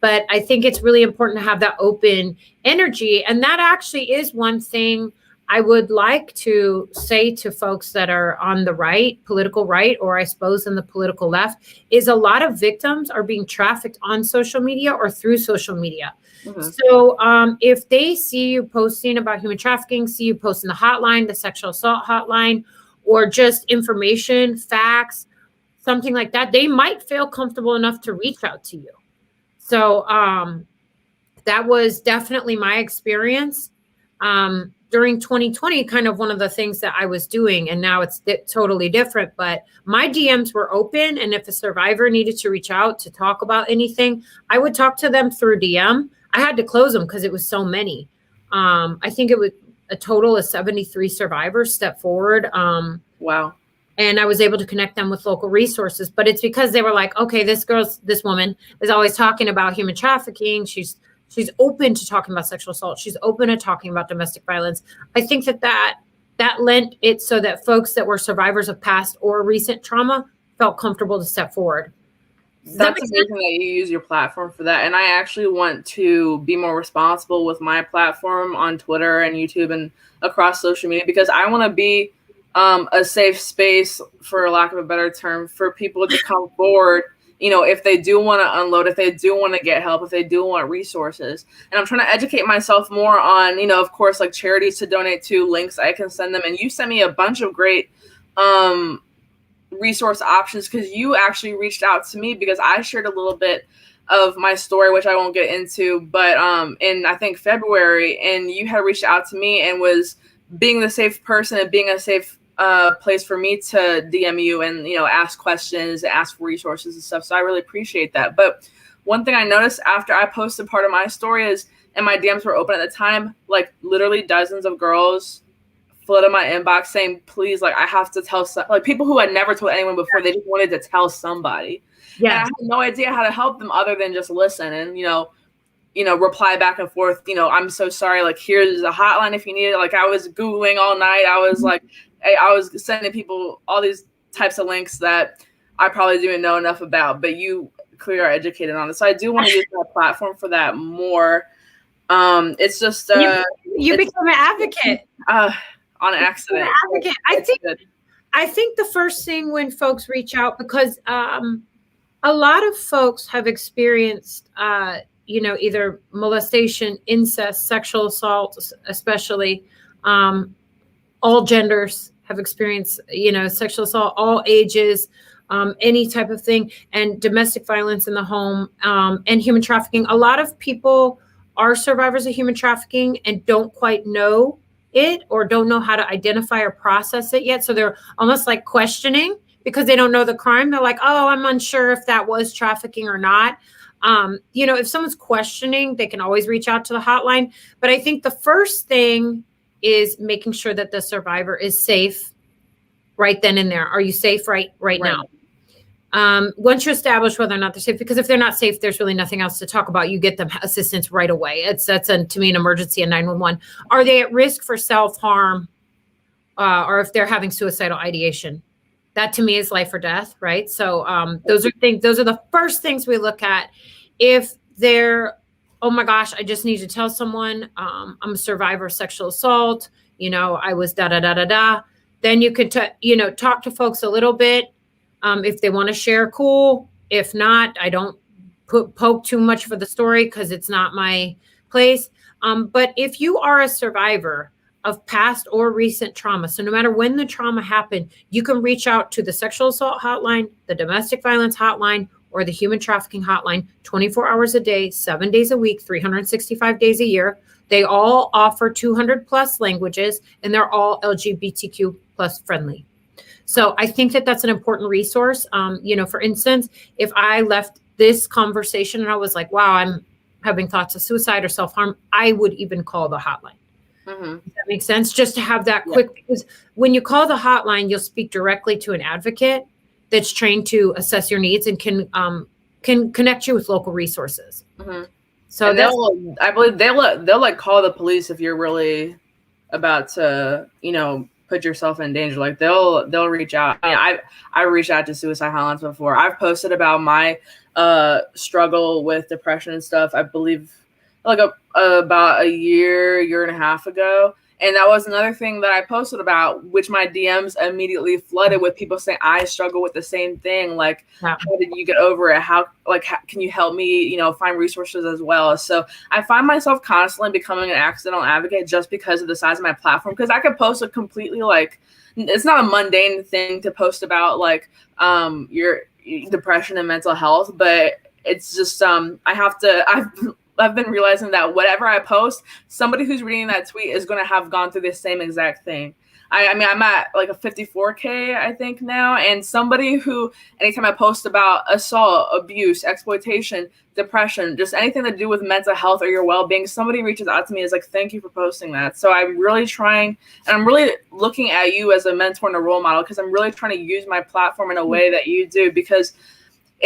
But I think it's really important to have that open energy. And that actually is one thing I would like to say to folks that are on the right, political right, or I suppose in the political left, is a lot of victims are being trafficked on social media or through social media. Mm-hmm. So if they see you posting about human trafficking, see you posting the hotline, the sexual assault hotline, or just information, facts, something like that, they might feel comfortable enough to reach out to you. So that was definitely my experience during 2020, kind of one of the things that I was doing. And now it's totally different. But my DMs were open. And if a survivor needed to reach out to talk about anything, I would talk to them through DM. I had to close them because it was so many. I think it was a total of 73 survivors step forward. Wow. And I was able to connect them with local resources. But it's because they were like, okay, this woman is always talking about human trafficking. She's open to talking about sexual assault. She's open to talking about domestic violence. I think that lent it so that folks that were survivors of past or recent trauma felt comfortable to step forward. That's amazing that you use your platform for that. And I actually want to be more responsible with my platform on Twitter and YouTube and across social media, because I want to be a safe space, for lack of a better term, for people to come forward, you know, if they do want to unload, if they do want to get help, if they do want resources. And I'm trying to educate myself more on, you know, of course, like charities to donate to, links I can send them. And you sent me a bunch of great resource options, because you actually reached out to me because I shared a little bit of my story, which I won't get into, but in I think February, and you had reached out to me and was being the safe person and being a safe place for me to DM you and, you know, ask questions, ask for resources and stuff. So I really appreciate that. But one thing I noticed after I posted part of my story is, and my DMs were open at the time, like literally dozens of girls flooded my inbox saying, please, like, I have to tell like people who had never told anyone before, they just wanted to tell somebody. Yeah. And I had no idea how to help them other than just listen and, you know, reply back and forth, you know, I'm so sorry, like, here's a hotline if you need it. Like, I was Googling all night. I was like, I was sending people all these types of links that I probably didn't know enough about, but you clearly are educated on it. So I do want to use that platform for that more. It's just you become an advocate on accident. Advocate. I think the first thing when folks reach out, because a lot of folks have experienced you know, either molestation, incest, sexual assault, especially all genders have experienced, you know, sexual assault, all ages, any type of thing, and domestic violence in the home, and human trafficking. A lot of people are survivors of human trafficking and don't quite know it or don't know how to identify or process it yet. So they're almost like questioning because they don't know the crime. They're like, oh, I'm unsure if that was trafficking or not. You know, if someone's questioning, they can always reach out to the hotline. But I think the first thing is making sure that the survivor is safe right then and there. Are you safe right now? Once you establish whether or not they're safe, because if they're not safe, there's really nothing else to talk about. You get them assistance right away. That's to me an emergency in 911. Are they at risk for self-harm or if they're having suicidal ideation? That to me is life or death, right? So those are the first things we look at. If they're, oh my gosh, I just need to tell someone I'm a survivor of sexual assault, you know, I was da-da-da-da-da. Then you could, you know, talk to folks a little bit. If they want to share, cool. If not, I don't poke too much for the story because it's not my place. But if you are a survivor of past or recent trauma, so no matter when the trauma happened, you can reach out to the sexual assault hotline, the domestic violence hotline, or the human trafficking hotline 24 hours a day, 7 days a week, 365 days a year. They all offer 200 plus languages, and they're all LGBTQ plus friendly. So I think that that's an important resource. You know, for instance, if I left this conversation and I was like, wow, I'm having thoughts of suicide or self-harm, I would even call the hotline. Mm-hmm. Does that make sense? Just to have that quick, because when you call the hotline, you'll speak directly to an advocate that's trained to assess your needs and can connect you with local resources. Mm-hmm. So and I believe they'll like call the police if you're really about to, put yourself in danger. Like they'll reach out. I mean, I reached out to suicide hotlines before. I've posted about my struggle with depression and stuff. I believe like about a year and a half ago. And that was another thing that I posted about, which my DMs immediately flooded with people saying, I struggle with the same thing. Like, how did you get over it? How can you help me, find resources as well? So I find myself constantly becoming an accidental advocate just because of the size of my platform. Because I could post a completely it's not a mundane thing to post about your depression and mental health, but it's just I've been realizing that whatever I post, somebody who's reading that tweet is going to have gone through the same exact thing. I mean, I'm at like a 54K, I think now. And somebody who, anytime I post about assault, abuse, exploitation, depression, just anything to do with mental health or your well-being, somebody reaches out to me and is like, thank you for posting that. So I'm really trying, and I'm really looking at you as a mentor and a role model, because I'm really trying to use my platform in a way that you do, because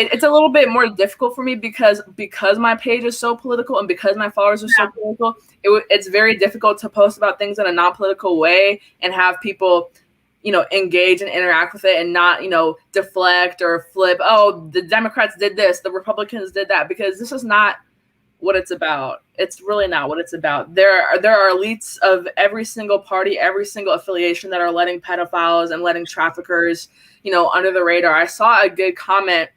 it's a little bit more difficult for me because my page is so political and because my followers are so political. It's very difficult to post about things in a non-political way and have people, engage and interact with it and not, deflect or flip. Oh, the Democrats did this, the Republicans did that, because this is not what it's about. It's really not what it's about. There are elites of every single party, every single affiliation that are letting pedophiles and letting traffickers, under the radar. I saw a good comment.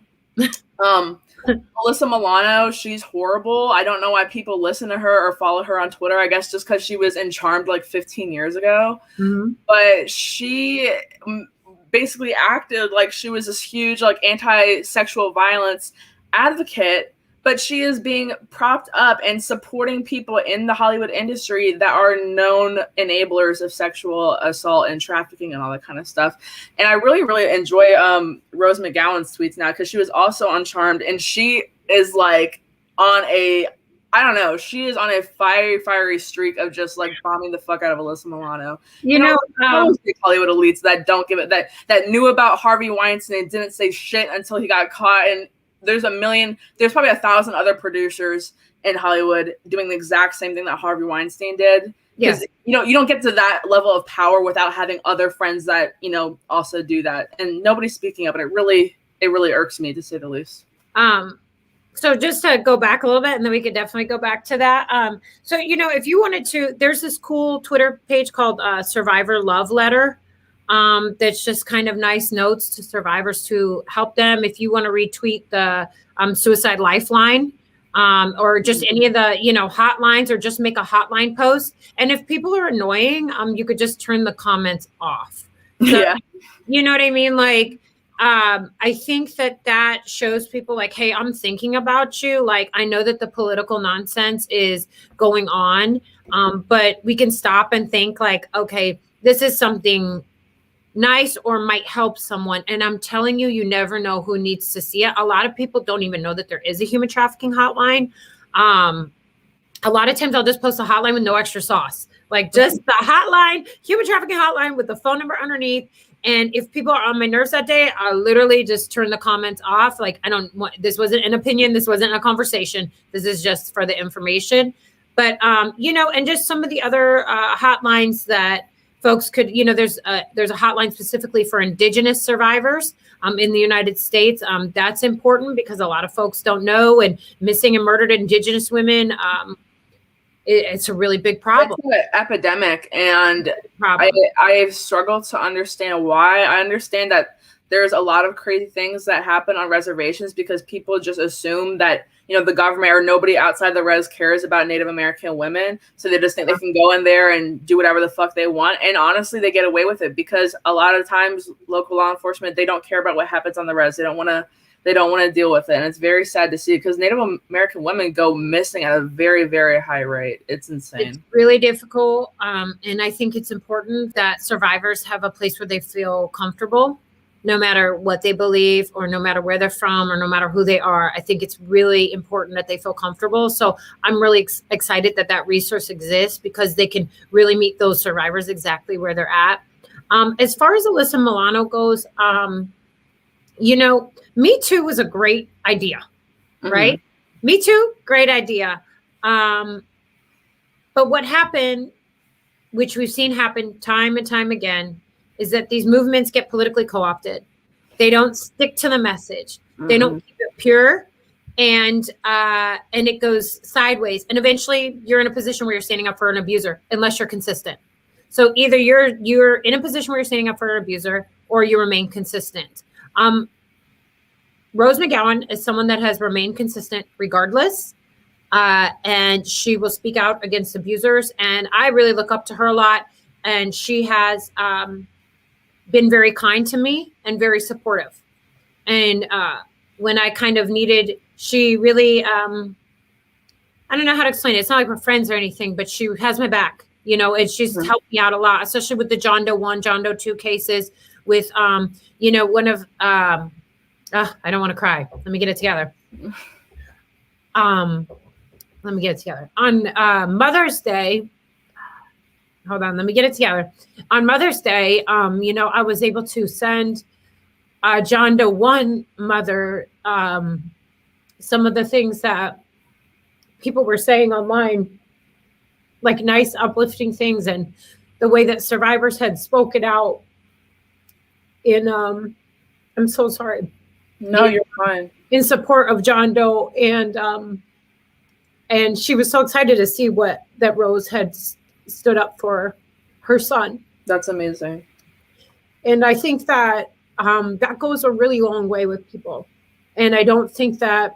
Alyssa Milano, she's horrible. I don't know why people listen to her or follow her on Twitter. I guess just because she was in Charmed like 15 years ago. Mm-hmm. But she basically acted like she was this huge anti-sexual violence advocate, but she is being propped up and supporting people in the Hollywood industry that are known enablers of sexual assault and trafficking and all that kind of stuff. And I really, really enjoy Rose McGowan's tweets now, because she was also on Charmed, and she is she is on a fiery streak of just bombing the fuck out of Alyssa Milano. Hollywood elites that don't give it, that knew about Harvey Weinstein and didn't say shit until he got caught. And there's probably 1,000 other producers in Hollywood doing the exact same thing that Harvey Weinstein did. Because, you don't get to that level of power without having other friends that, also do that. And nobody's speaking up, and it really irks me, to say the least. So just to go back a little bit, and then we could definitely go back to that. So, if you wanted to, there's this cool Twitter page called Survivor Love Letter. That's just kind of nice notes to survivors to help them. If you want to retweet the Suicide Lifeline, or just any of the, hotlines, or just make a hotline post. And if people are annoying, you could just turn the comments off. So, yeah. You know what I mean? I think that shows people hey, I'm thinking about you. I know that the political nonsense is going on, but we can stop and think okay, this is something nice or might help someone. And I'm telling you, you never know who needs to see it. A lot of people don't even know that there is a human trafficking hotline. A lot of times I'll just post a hotline with no extra sauce, just the hotline, human trafficking hotline with the phone number underneath. And if people are on my nerves that day, I'll literally just turn the comments off. I don't want, this wasn't an opinion. This wasn't a conversation. This is just for the information. But, and just some of the other hotlines that folks could, there's a hotline specifically for Indigenous survivors in the United States. That's important because a lot of folks don't know, and missing and murdered Indigenous women, it's a really big problem. It's an epidemic, and I've struggled to understand why. I understand that there's a lot of crazy things that happen on reservations because people just assume that, the government or nobody outside the res cares about Native American women. So they just think they can go in there and do whatever the fuck they want. And honestly, they get away with it because a lot of times local law enforcement, they don't care about what happens on the res. They don't want to deal with it. And it's very sad to see because Native American women go missing at a very, very high rate. It's insane. It's really difficult. And I think it's important that survivors have a place where they feel comfortable, no matter what they believe or no matter where they're from or no matter who they are. I think it's really important that they feel comfortable. So I'm really excited that resource exists because they can really meet those survivors exactly where they're at. As far as Alyssa Milano goes, Me Too was a great idea, right? Me Too, great idea. But what happened, which we've seen happen time and time again, is that these movements get politically co-opted. They don't stick to the message. They don't keep it pure, and it goes sideways. And eventually, you're in a position where you're standing up for an abuser, unless you're consistent. So either you're in a position where you're standing up for an abuser, or you remain consistent. Rose McGowan is someone that has remained consistent regardless. And she will speak out against abusers. And I really look up to her a lot. And she has been very kind to me and very supportive. And when I kind of needed, she really, I don't know how to explain it. It's not like we're friends or anything, but she has my back, you know, and she's helped me out a lot, especially with the John Doe 1, John Doe 2 cases with, you know, one of, I don't want to cry. Let me get it together. Let me get it together. On Mother's Day, hold on, let me get it together. On Mother's Day, you know, I was able to send John Doe 1 mother some of the things that people were saying online, like nice, uplifting things, and the way that survivors had spoken out in, I'm so sorry. No, you're fine. In support of John Doe, and she was so excited to see that Rose had stood up for her son. That's amazing. And I think that that goes a really long way with people. And I don't think that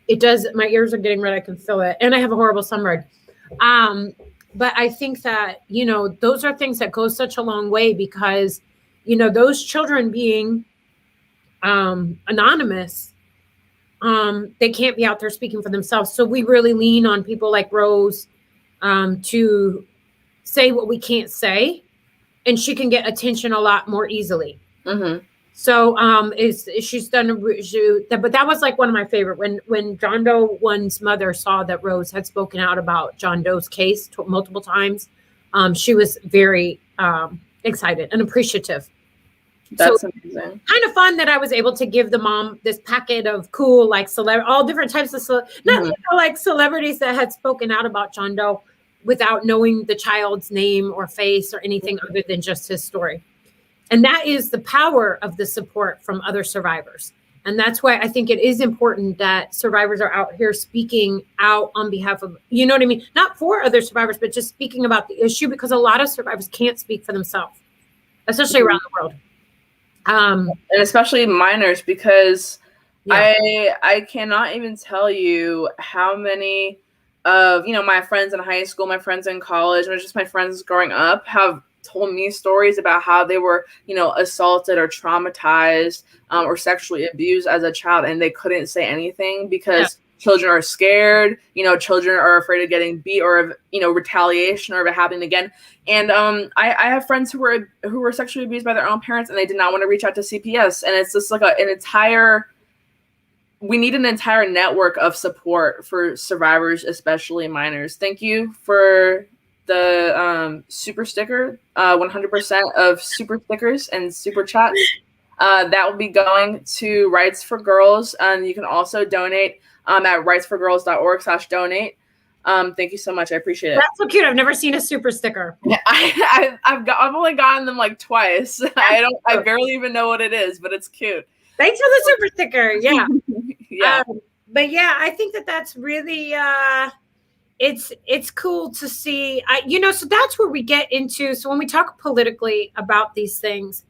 it does. My ears are getting red. I can feel it. And I have a horrible sunburn. But I think that, you know, those are things that go such a long way because, you know, those children being anonymous, they can't be out there speaking for themselves. So we really lean on people like Rose to say what we can't say, and she can get attention a lot more easily. So she's done but that was like one of my favorite when John Doe 1's mother saw that Rose had spoken out about John Doe's case multiple times. She was very excited and appreciative. That's amazing. Kind of fun that I was able to give the mom this packet of cool, like all different types of like celebrities that had spoken out about John Doe without knowing the child's name or face or anything other than just his story. And that is the power of the support from other survivors. And that's why I think it is important that survivors are out here speaking out on behalf of, you know what I mean? Not for other survivors, but just speaking about the issue, because a lot of survivors can't speak for themselves, especially around the world. And especially minors, because I cannot even tell you how many of, you know, my friends in high school, my friends in college, and just my friends growing up have told me stories about how they were, you know, assaulted or traumatized or sexually abused as a child, and they couldn't say anything because children are scared, you know, children are afraid of getting beat or of, you know, retaliation or of it happening again. And I have friends who were sexually abused by their own parents, and they did not want to reach out to CPS. And it's just like we need an entire network of support for survivors, especially minors. Thank you for the super sticker, 100% of super stickers and super chats. That will be going to Rights for Girls. And you can also donate at rightsforgirls.org/donate. Thank you so much. I appreciate it. That's so cute. I've never seen a super sticker. Yeah, I've only gotten them like twice. I barely even know what it is, but it's cute. Thanks for the super sticker. Yeah. Yeah. But yeah, I think that's really it's cool to see. So that's where we get into. So when we talk politically about these things,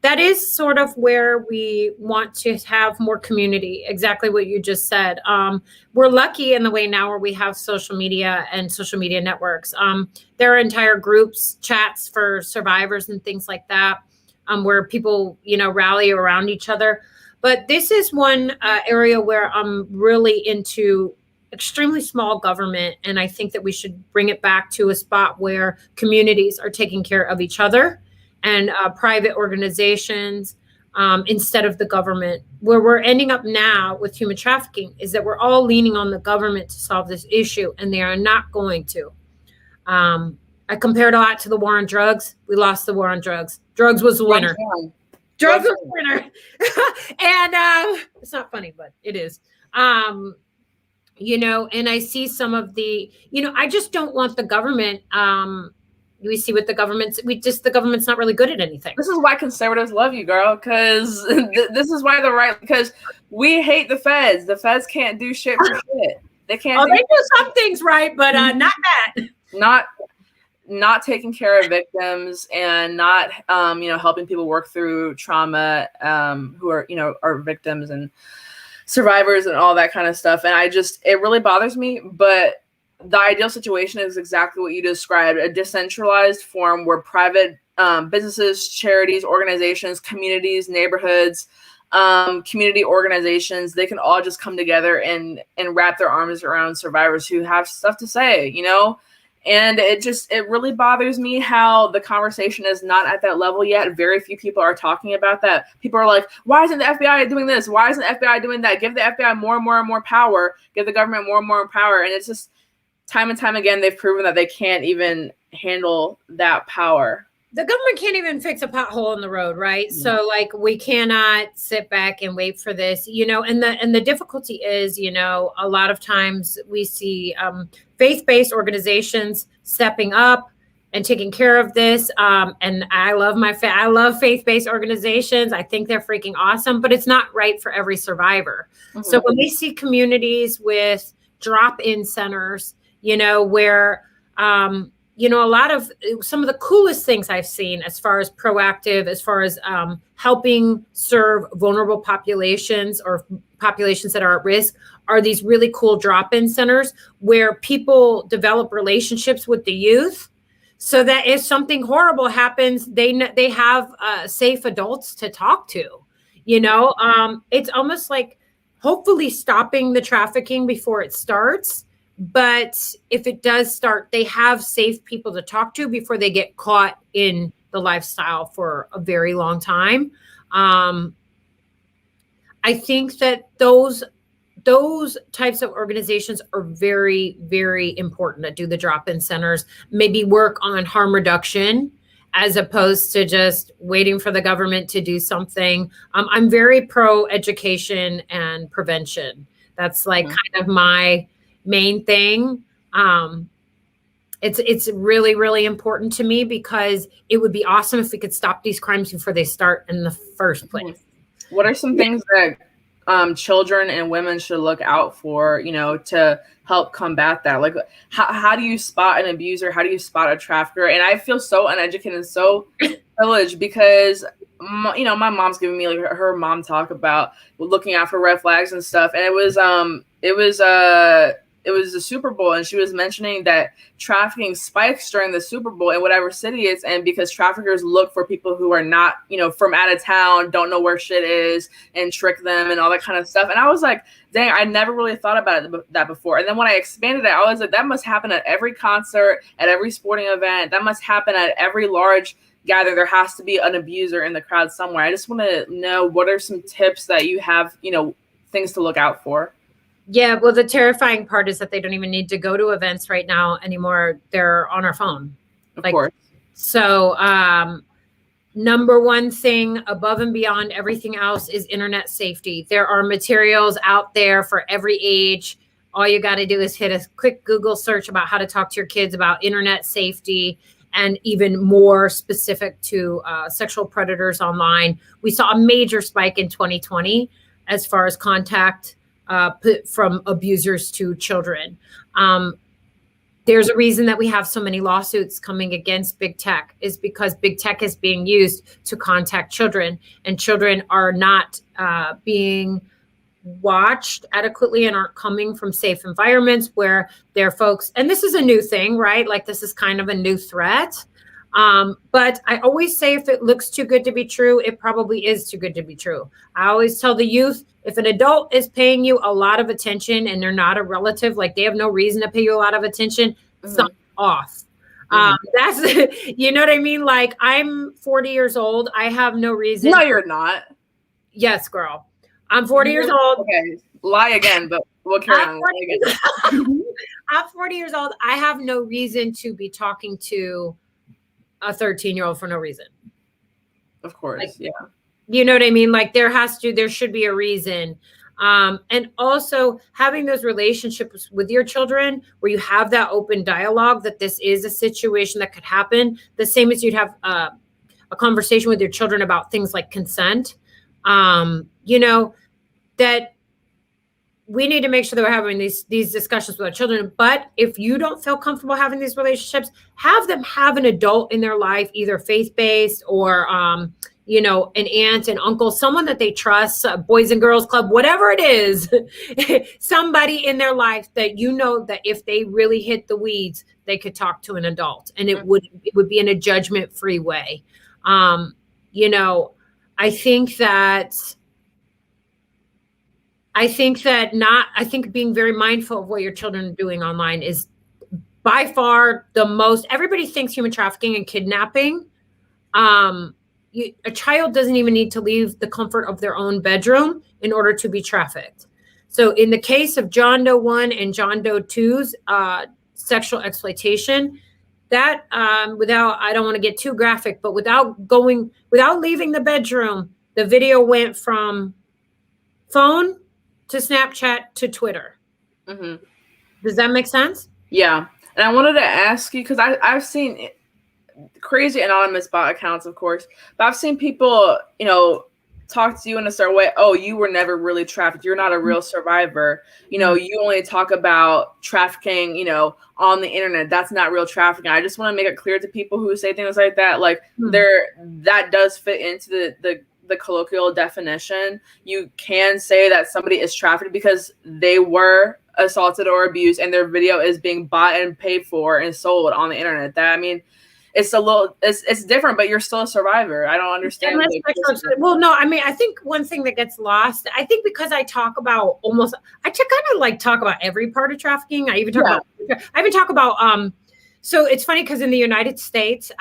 that is sort of where we want to have more community. Exactly what you just said. We're lucky in the way now where we have social media and social media networks. There are entire groups, chats for survivors and things like that, where people, you know, rally around each other. But this is one area where I'm really into extremely small government. And I think that we should bring it back to a spot where communities are taking care of each other and private organizations instead of the government. Where we're ending up now with human trafficking is that we're all leaning on the government to solve this issue, and they are not going to. I compared a lot to the war on drugs. We lost the war on drugs. Drugs was the winner. Drugs was the winner. And it's not funny, but it is. And I see some of the, I just don't want the government. We see what the government's not really good at anything. This is why conservatives love you, girl, because this is why they're right, because we hate the feds. The feds can't do shit for shit. They can't. They do some things right, but not that. Not taking care of victims and not helping people work through trauma who are victims and survivors and all that kind of stuff. And it really bothers me. But the ideal situation is exactly what you described: a decentralized form where private businesses, charities, organizations, communities, neighborhoods, community organizations, they can all just come together and wrap their arms around survivors who have stuff to say, And it really bothers me how the conversation is not at that level yet. Very few people are talking about that. People are like, why isn't the FBI doing this? Why isn't the FBI doing that? Give the FBI more and more and more power. Give the government more and more power. And it's just time and time again, they've proven that they can't even handle that power. The government can't even fix a pothole in the road, right? Yeah. So we cannot sit back and wait for this, and the difficulty is, a lot of times we see faith-based organizations stepping up and taking care of this. And I love faith-based organizations. I think they're freaking awesome, but it's not right for every survivor. Mm-hmm. So when we see communities with drop-in centers, where, a lot of some of the coolest things I've seen as far as proactive, as far as helping serve vulnerable populations or populations that are at risk, are these really cool drop-in centers where people develop relationships with the youth so that if something horrible happens, they have safe adults to talk to. It's almost like hopefully stopping the trafficking before it starts. But if it does start, they have safe people to talk to before they get caught in the lifestyle for a very long time. I think that those types of organizations are very, very important that do the drop-in centers, maybe work on harm reduction as opposed to just waiting for the government to do something. I'm very pro education and prevention. That's kind of my main thing. It's really, really important to me because it would be awesome if we could stop these crimes before they start in the first place. What are some things that children and women should look out for, to help combat that? Like, how do you spot an abuser? How do you spot a trafficker? And I feel so uneducated and so privileged because my mom's giving me her mom talk about looking out for red flags and stuff. And it was the Super Bowl, and she was mentioning that trafficking spikes during the Super Bowl in whatever city it's in because traffickers look for people who are not, from out of town, don't know where shit is, and trick them and all that kind of stuff. And I was like, dang, I never really thought about that before. And then when I expanded it, I was like, that must happen at every concert, at every sporting event. That must happen at every large gather. There has to be an abuser in the crowd somewhere. I just want to know, what are some tips that you have, things to look out for? Yeah, well, the terrifying part is that they don't even need to go to events right now anymore. They're on our phone. Of course. So, number one thing above and beyond everything else is internet safety. There are materials out there for every age. All you got to do is hit a quick Google search about how to talk to your kids about internet safety, and even more specific to sexual predators online. We saw a major spike in 2020 as far as contact from abusers to children. There's a reason that we have so many lawsuits coming against big tech, is because big tech is being used to contact children, and children are not being watched adequately and aren't coming from safe environments where their folks, and this is a new thing, right? Like, this is kind of a new threat. But I always say, if it looks too good to be true, it probably is too good to be true. I always tell the youth, if an adult is paying you a lot of attention and they're not a relative, like they have no reason to pay you a lot of attention, something off. That's, you know what I mean? Like, I'm 40 years old. I have no reason. No, you're not. Yes, girl. I'm 40 years old. Okay. Lie again, but we'll carry on. I'm 40 years old. I have no reason to be talking to a 13-year-old for no reason. Of course. Yeah. You know what I mean? Like, there should be a reason. And also having those relationships with your children where you have that open dialogue that this is a situation that could happen, the same as you'd have a conversation with your children about things like consent. That we need to make sure that we're having these discussions with our children. But if you don't feel comfortable having these relationships, have them have an adult in their life, either faith-based or, an aunt and uncle, someone that they trust, Boys and Girls Club, whatever it is, somebody in their life that that if they really hit the weeds, they could talk to an adult, and it would be in a judgment-free way. I think being very mindful of what your children are doing online is by far the most. Everybody thinks human trafficking and kidnapping. A child doesn't even need to leave the comfort of their own bedroom in order to be trafficked. So in the case of John Doe 1 and John Doe 2's sexual exploitation, that I don't want to get too graphic, but without leaving the bedroom, the video went from phone to Snapchat to Twitter. Mm-hmm. Does that make sense? Yeah. And I wanted to ask you, because I've seen crazy anonymous bot accounts, of course, but I've seen people, talk to you in a certain way. Oh, you were never really trafficked. You're not a real survivor. You only talk about trafficking, on the internet. That's not real trafficking. I just want to make it clear to people who say things like that. Like that does fit into the colloquial definition. You can say that somebody is trafficked because they were assaulted or abused and their video is being bought and paid for and sold on the internet. It's different, but you're still a survivor. I don't understand. Well, no, I think one thing that gets lost, I think because I talk about talk about every part of trafficking. I even talk about, so it's funny because in the United States,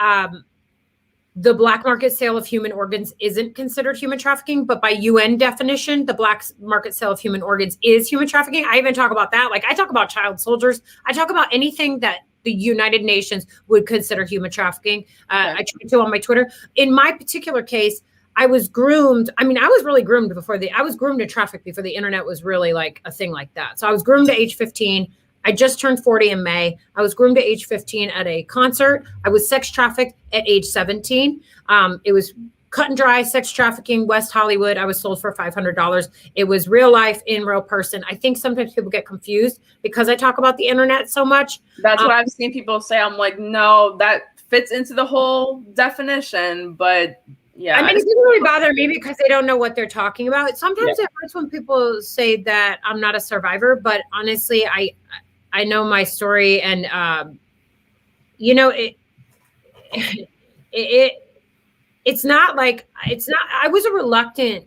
the black market sale of human organs isn't considered human trafficking, but by UN definition, the black market sale of human organs is human trafficking. I even talk about that. Like I talk about child soldiers. I talk about anything that the United Nations would consider human trafficking. I try to on my Twitter. In my particular case, I was groomed. I was really groomed I was groomed to traffic before the internet was really like a thing like that. So I was groomed to age 15. I just turned 40 in May. I was groomed to age 15 at a concert. I was sex trafficked at age 17. It was cut and dry sex trafficking, West Hollywood. I was sold for $500. It was real life in real person. I think sometimes people get confused because I talk about the internet so much. That's what I've seen people say. I'm like, no, that fits into the whole definition, but yeah. It doesn't really bother me because they don't know what they're talking about. Sometimes it hurts when people say that I'm not a survivor, but honestly, I know my story, and it's not. I was a reluctant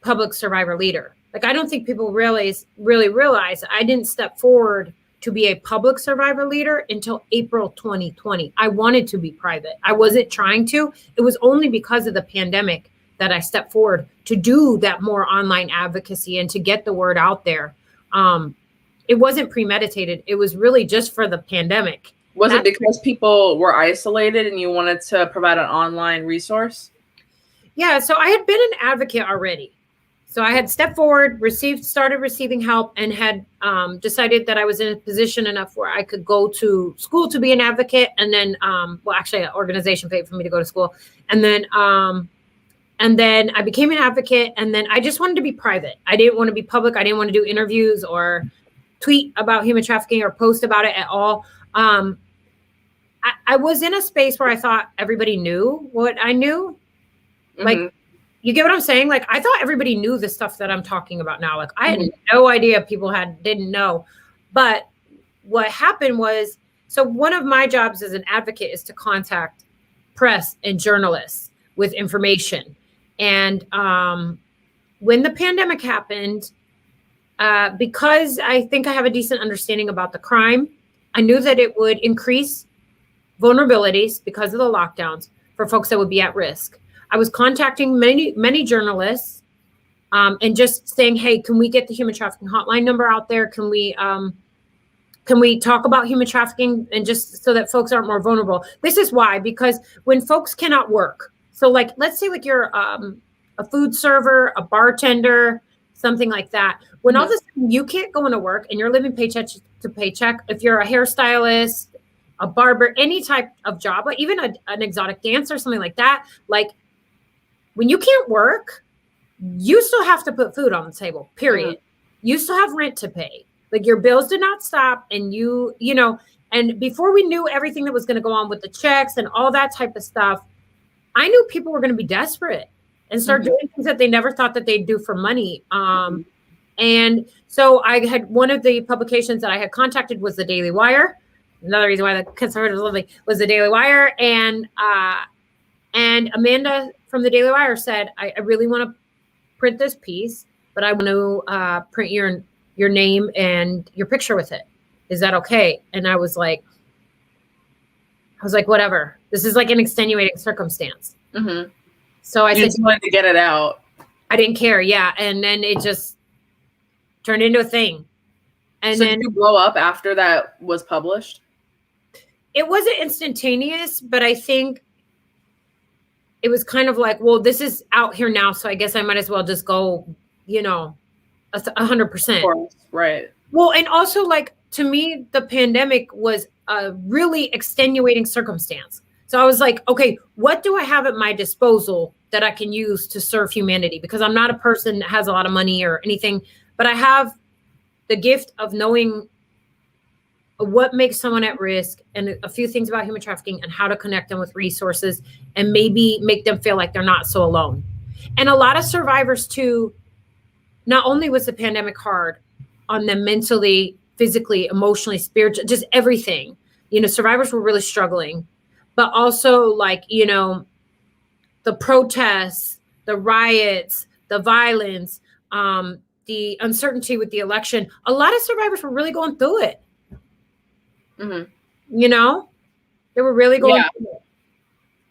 public survivor leader. Like I don't think people really realize I didn't step forward to be a public survivor leader until April 2020. I wanted to be private. I wasn't trying to. It was only because of the pandemic that I stepped forward to do that more online advocacy and to get the word out there. It wasn't premeditated. It was really just for the pandemic. Was it because people were isolated and you wanted to provide an online resource? Yeah. So I had been an advocate already. So I had stepped forward, started receiving help, and had decided that I was in a position enough where I could go to school to be an advocate. And then, actually an organization paid for me to go to school. And then I became an advocate, and then I just wanted to be private. I didn't want to be public. I didn't want to do interviews or tweet about human trafficking or post about it at all. I was in a space where I thought everybody knew what I knew. Mm-hmm. Like, you get what I'm saying? Like, I thought everybody knew the stuff that I'm talking about now. Like, I had no idea people didn't know. But what happened was, so one of my jobs as an advocate is to contact press and journalists with information. And when the pandemic happened, because I think I have a decent understanding about the crime, I knew that it would increase vulnerabilities because of the lockdowns for folks that would be at risk. I was contacting many journalists and just saying, hey, can we get the human trafficking hotline number out there? Can we talk about human trafficking, and just so that folks aren't more vulnerable? This is why, because when folks cannot work, so like, let's say like you're a food server, a bartender, something like that. When all of a sudden you can't go into work and you're living paycheck to paycheck, if you're a hairstylist, a barber, any type of job, like even an exotic dancer, something like that, like when you can't work, you still have to put food on the table, period. You still have rent to pay. Like your bills did not stop. And you know, and before we knew everything that was going to go on with the checks and all that type of stuff, I knew people were going to be desperate and start doing things that they never thought that they'd do for money. And so I had one of the publications that I had contacted was the Daily Wire. Another reason why the conservatives love me was the Daily Wire. And Amanda from the Daily Wire said, I really want to print this piece, but I want to print your name and your picture with it. Is that okay? And I was like, whatever. This is like an extenuating circumstance. So I just wanted to get it out. I didn't care. Yeah. And then it just turned into a thing. And so then did you blow up after that was published? It wasn't instantaneous, but I think it was kind of like, well, this is out here now, so I guess I might as well just go, 100%. Right. Well, and also, like, to me, the pandemic was a really extenuating circumstance. So I was like, okay, what do I have at my disposal that I can use to serve humanity? Because I'm not a person that has a lot of money or anything, but I have the gift of knowing what makes someone at risk and a few things about human trafficking and how to connect them with resources and maybe make them feel like they're not so alone. And a lot of survivors too, not only was the pandemic hard on them mentally, physically, emotionally, spiritually, just everything, survivors were really struggling, but also like, the protests, the riots, the violence, the uncertainty with the election, a lot of survivors were really going through it. They were really going through it.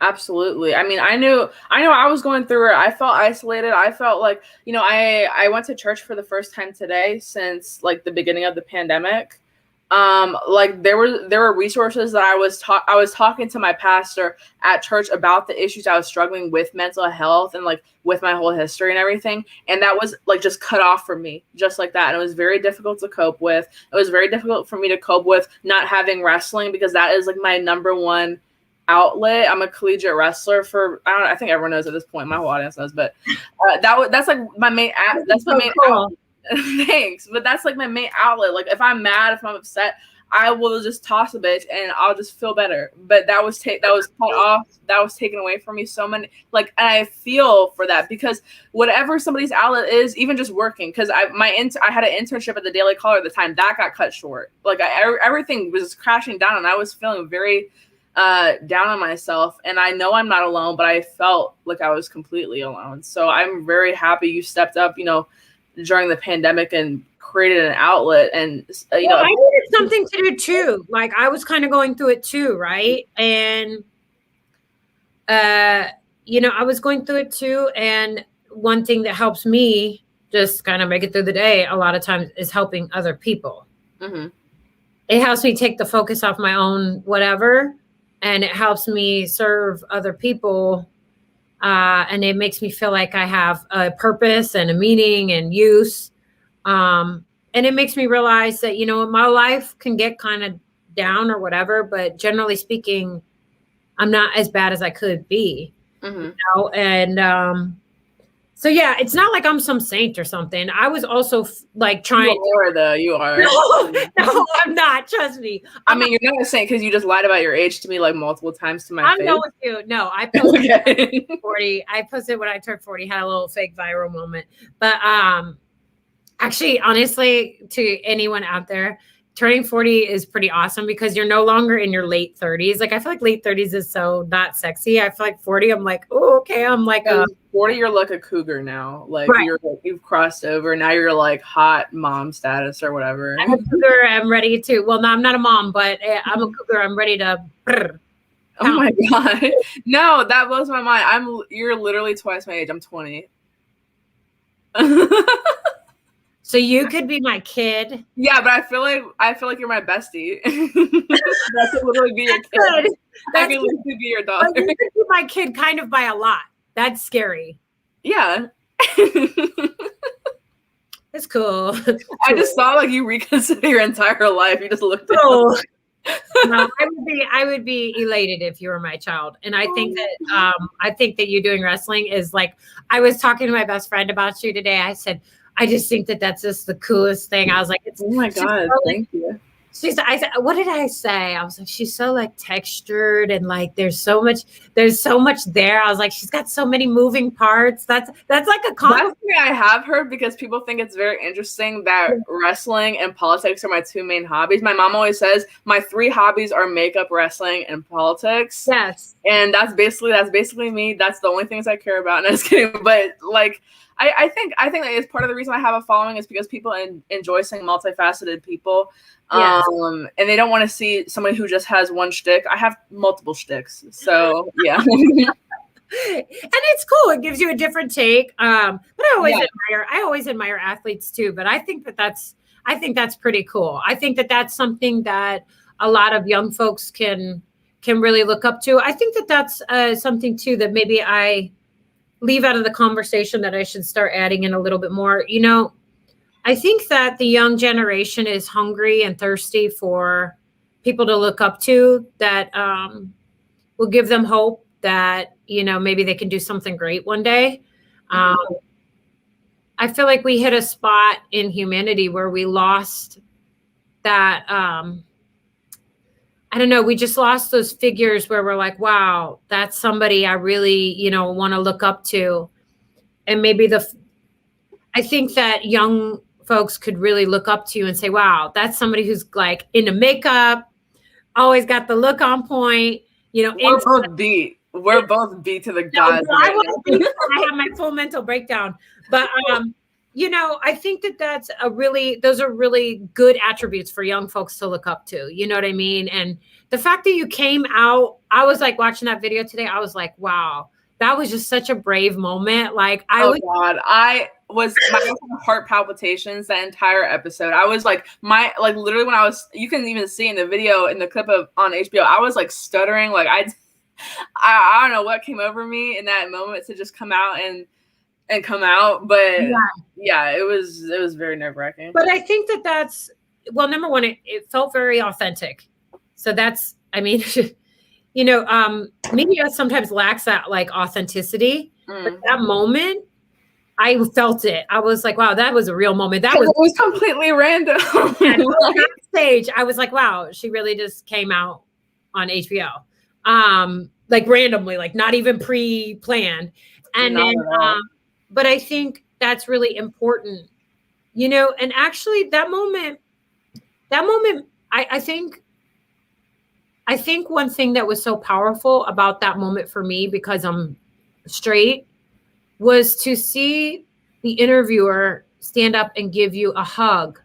Absolutely. I mean, I knew I was going through it. I felt isolated. I felt like, I went to church for the first time today since like the beginning of the pandemic. Like there were resources that I was talking to my pastor at church about the issues I was struggling with mental health and like with my whole history and everything. And that was like just cut off from me just like that. And it was very difficult to cope with. It was very difficult for me to cope with not having wrestling because that is like my number one outlet. I'm a collegiate wrestler for, I think everyone knows at this point, my whole audience knows, but that's like my main, that's my main outlet. Thanks. But that's like my main outlet. Like if I'm mad, if I'm upset, I will just toss a bitch and I'll just feel better. But that was cut off. That was taken away from me so many. Like, and I feel for that because whatever somebody's outlet is, even just working, because I had an internship at the Daily Caller at the time that got cut short. Like everything was crashing down, and I was feeling very down on myself. And I know I'm not alone, but I felt like I was completely alone. So I'm very happy you stepped up, during the pandemic and created an outlet. And I needed something to do too. Like I was kind of going through it too, right? And I was going through it too. And one thing that helps me just kind of make it through the day a lot of times is helping other people. It helps me take the focus off my own whatever, and it helps me serve other people. And it makes me feel like I have a purpose and a meaning and use. And it makes me realize that, my life can get kind of down or whatever, but generally speaking, I'm not as bad as I could be. And so, yeah, it's not like I'm some saint or something. I was also like trying. You are. No, I'm not. Trust me. I mean, you're not a saint because you just lied about your age to me like multiple times to my face. I know with you. No, I posted 40. I posted when I turned 40, had a little fake viral moment. But actually, honestly, to anyone out there, turning 40 is pretty awesome because you're no longer in your late 30s. Like I feel like late 30s is so not sexy. I feel like 40, I'm like, oh, okay. I'm like 40, you're like a cougar now. Like you've crossed over. Now you're like hot mom status or whatever. I'm a cougar. I'm ready to. Well, no, I'm not a mom, but I'm a cougar. I'm ready to. Oh my god! No, that blows my mind. You're literally twice my age. I'm 20. So you could be my kid. Yeah, but I feel like you're my bestie. That could literally be your kid. That could literally be your daughter. You could be my kid kind of by a lot. That's scary. Yeah. It's cool. I just saw like you reconsider your entire life. You just looked at cool. No, I would be elated if you were my child. And I think that you doing wrestling is like, I was talking to my best friend about you today. I said, I just think that that's just the coolest thing. I was like, oh my God, thank you. I said, what did I say? I was like, she's so like textured and like there's so much there. I was like, she's got so many moving parts. That's like a compliment. That's something I have heard because people think it's very interesting that wrestling and politics are my two main hobbies. My mom always says my 3 hobbies are makeup, wrestling, and politics. Yes. And that's basically me. That's the only things I care about. And I'm just kidding. But like I think that is part of the reason I have a following is because people enjoy seeing multifaceted people. Yes. And they don't want to see somebody who just has one shtick. I have multiple shticks. So yeah. And it's cool. It gives you a different take. But I always admire athletes too. But I think that's pretty cool. I think that that's something that a lot of young folks can really look up to. I think that that's something too that maybe I leave out of the conversation that I should start adding in a little bit more. You know, I think that the young generation is hungry and thirsty for people to look up to that will give them hope that, you know, maybe they can do something great one day. I feel like we hit a spot in humanity where we lost that. I don't know. We just lost those figures where we're like, wow, that's somebody I really, you know, want to look up to. And maybe I think that young folks could really look up to you and say, wow, that's somebody who's like into makeup, always got the look on point, you know. We're both beat to the gods. I have my full mental breakdown. But, you know, I think that those are really good attributes for young folks to look up to. You know what I mean? And the fact that you came out, I was like watching that video today. I was like, wow, that was just such a brave moment. Like, I was my heart palpitations that entire episode. I was like, literally when you can even see in the video, in the clip on HBO, I was like stuttering. Like I don't know what came over me in that moment to just come out and come out. But yeah, it was very nerve-wracking. But I think that that's, well, number one, it felt very authentic. So that's, I mean, you know, media sometimes lacks that like authenticity. But that moment, I felt it. I was like, wow, that was a real moment. It was completely random. Backstage, I was like, wow, she really just came out on HBO. Like randomly, like not even pre-planned. And then, but I think that's really important, you know, and actually that moment, I think one thing that was so powerful about that moment for me, because I'm straight, was to see the interviewer stand up and give you a hug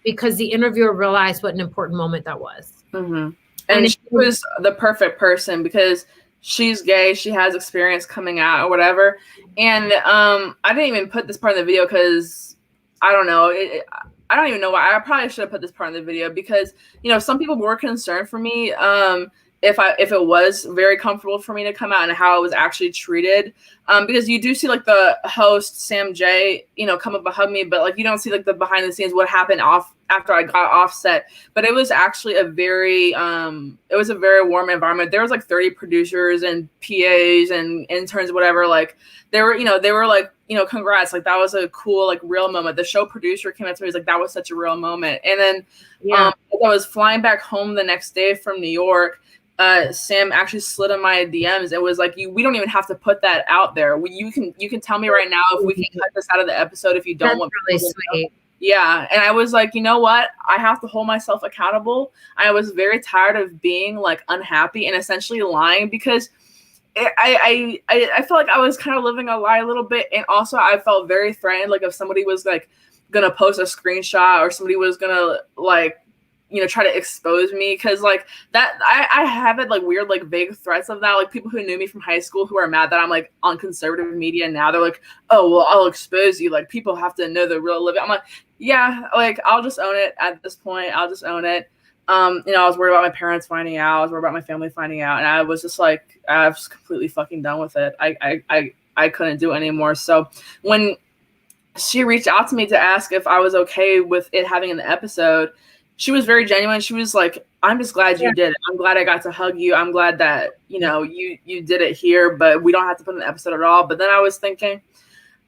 because the interviewer realized what an important moment that was. And she was the perfect person because she's gay. She has experience coming out or whatever. And I didn't even put this part in the video because I don't know. I don't even know why. I probably should have put this part in the video because, you know, some people were concerned for me if it was very comfortable for me to come out and how I was actually treated. Because you do see like the host, Sam J, you know, come up and hug me, but like you don't see like the behind the scenes, what happened after I got off set. But it was actually a very warm environment. There was like 30 producers and PAs and interns, whatever. Like they were like, you know, congrats. Like that was a cool, like real moment. The show producer came up to me, was like, that was such a real moment. And then as I was flying back home the next day from New York, Sam actually slid in my DMs. It was like, we don't even have to put that out there. You can tell me right now if we can cut this out of the episode if you don't want. Really sweet. Yeah. And I was like, you know what? I have to hold myself accountable. I was very tired of being like unhappy and essentially lying because I felt like I was kind of living a lie a little bit. And also I felt very threatened. Like if somebody was like going to post a screenshot or somebody was going to like, you know, try to expose me. Cause like that, I have it like weird, like vague threats of that. Like people who knew me from high school who are mad that I'm like on conservative media now, they're like, oh, well, I'll expose you. Like people have to know the real living. I'm like, yeah, like I'll just own it at this point. I'll just own it. You know, I was worried about my parents finding out. I was worried about my family finding out. And I was just like, I was completely fucking done with it. I couldn't do it anymore. So when she reached out to me to ask if I was okay with it having an episode. She was very genuine. She was like, I'm just glad you did it. I'm glad I got to hug you. I'm glad that, you know, you did it here, but we don't have to put an episode at all. But then I was thinking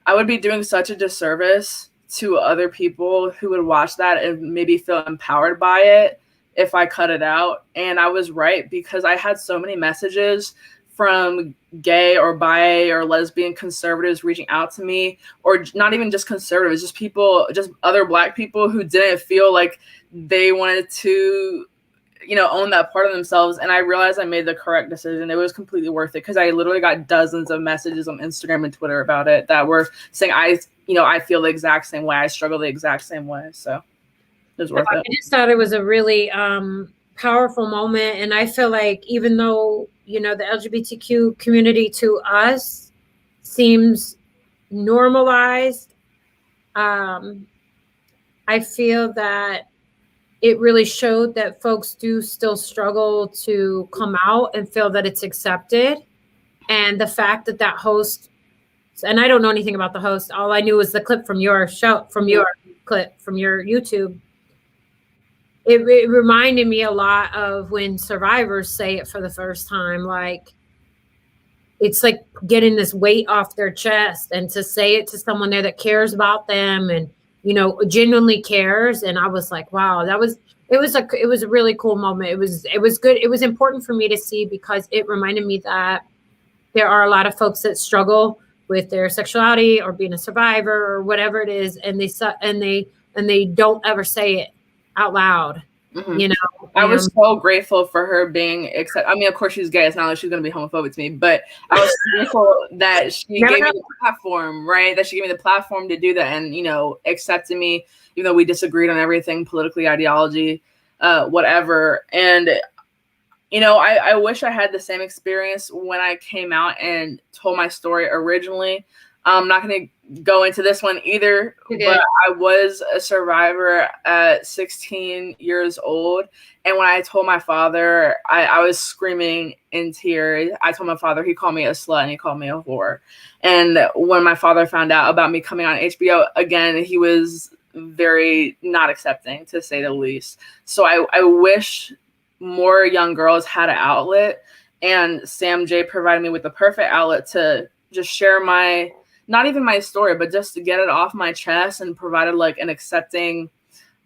I would be doing such a disservice to other people who would watch that and maybe feel empowered by it if I cut it out. And I was right, because I had so many messages from gay or bi or lesbian conservatives reaching out to me, or not even just conservatives, just people, just other Black people who didn't feel like they wanted to, you know, own that part of themselves. And I realized I made the correct decision. It was completely worth it, because I literally got dozens of messages on Instagram and Twitter about it that were saying I feel the exact same way. I struggle the exact same way. So it was worth it. I just thought it was a really powerful moment. And I feel like even though, you know, the LGBTQ community to us seems normalized, I feel that it really showed that folks do still struggle to come out and feel that it's accepted. And the fact that that host, and I don't know anything about the host, all I knew was the clip from your show, from your clip, from your YouTube. It reminded me a lot of when survivors say it for the first time, like, it's like getting this weight off their chest, and to say it to someone there that cares about them and, you know, genuinely cares. And I was like, wow, it was a really cool moment. It was good. It was important for me to see, because it reminded me that there are a lot of folks that struggle with their sexuality or being a survivor or whatever it is, and they don't ever say it out loud. Mm-hmm. You know, I was so grateful for her being accepted. I mean, of course she's gay. It's not like she's going to be homophobic to me, but I was grateful that she gave me the platform, right? That she gave me the platform to do that, and, you know, accepted me, even though we disagreed on everything, politically, ideology, whatever. And, you know, I wish I had the same experience when I came out and told my story originally. I'm not going to go into this one either, but I was a survivor at 16 years old. And when I told my father, I was screaming in tears. I told my father, he called me a slut and he called me a whore. And when my father found out about me coming on HBO, again, he was very not accepting, to say the least. So I wish more young girls had an outlet, and Sam J provided me with the perfect outlet to just share my, not even my story, but just to get it off my chest, and provided like an accepting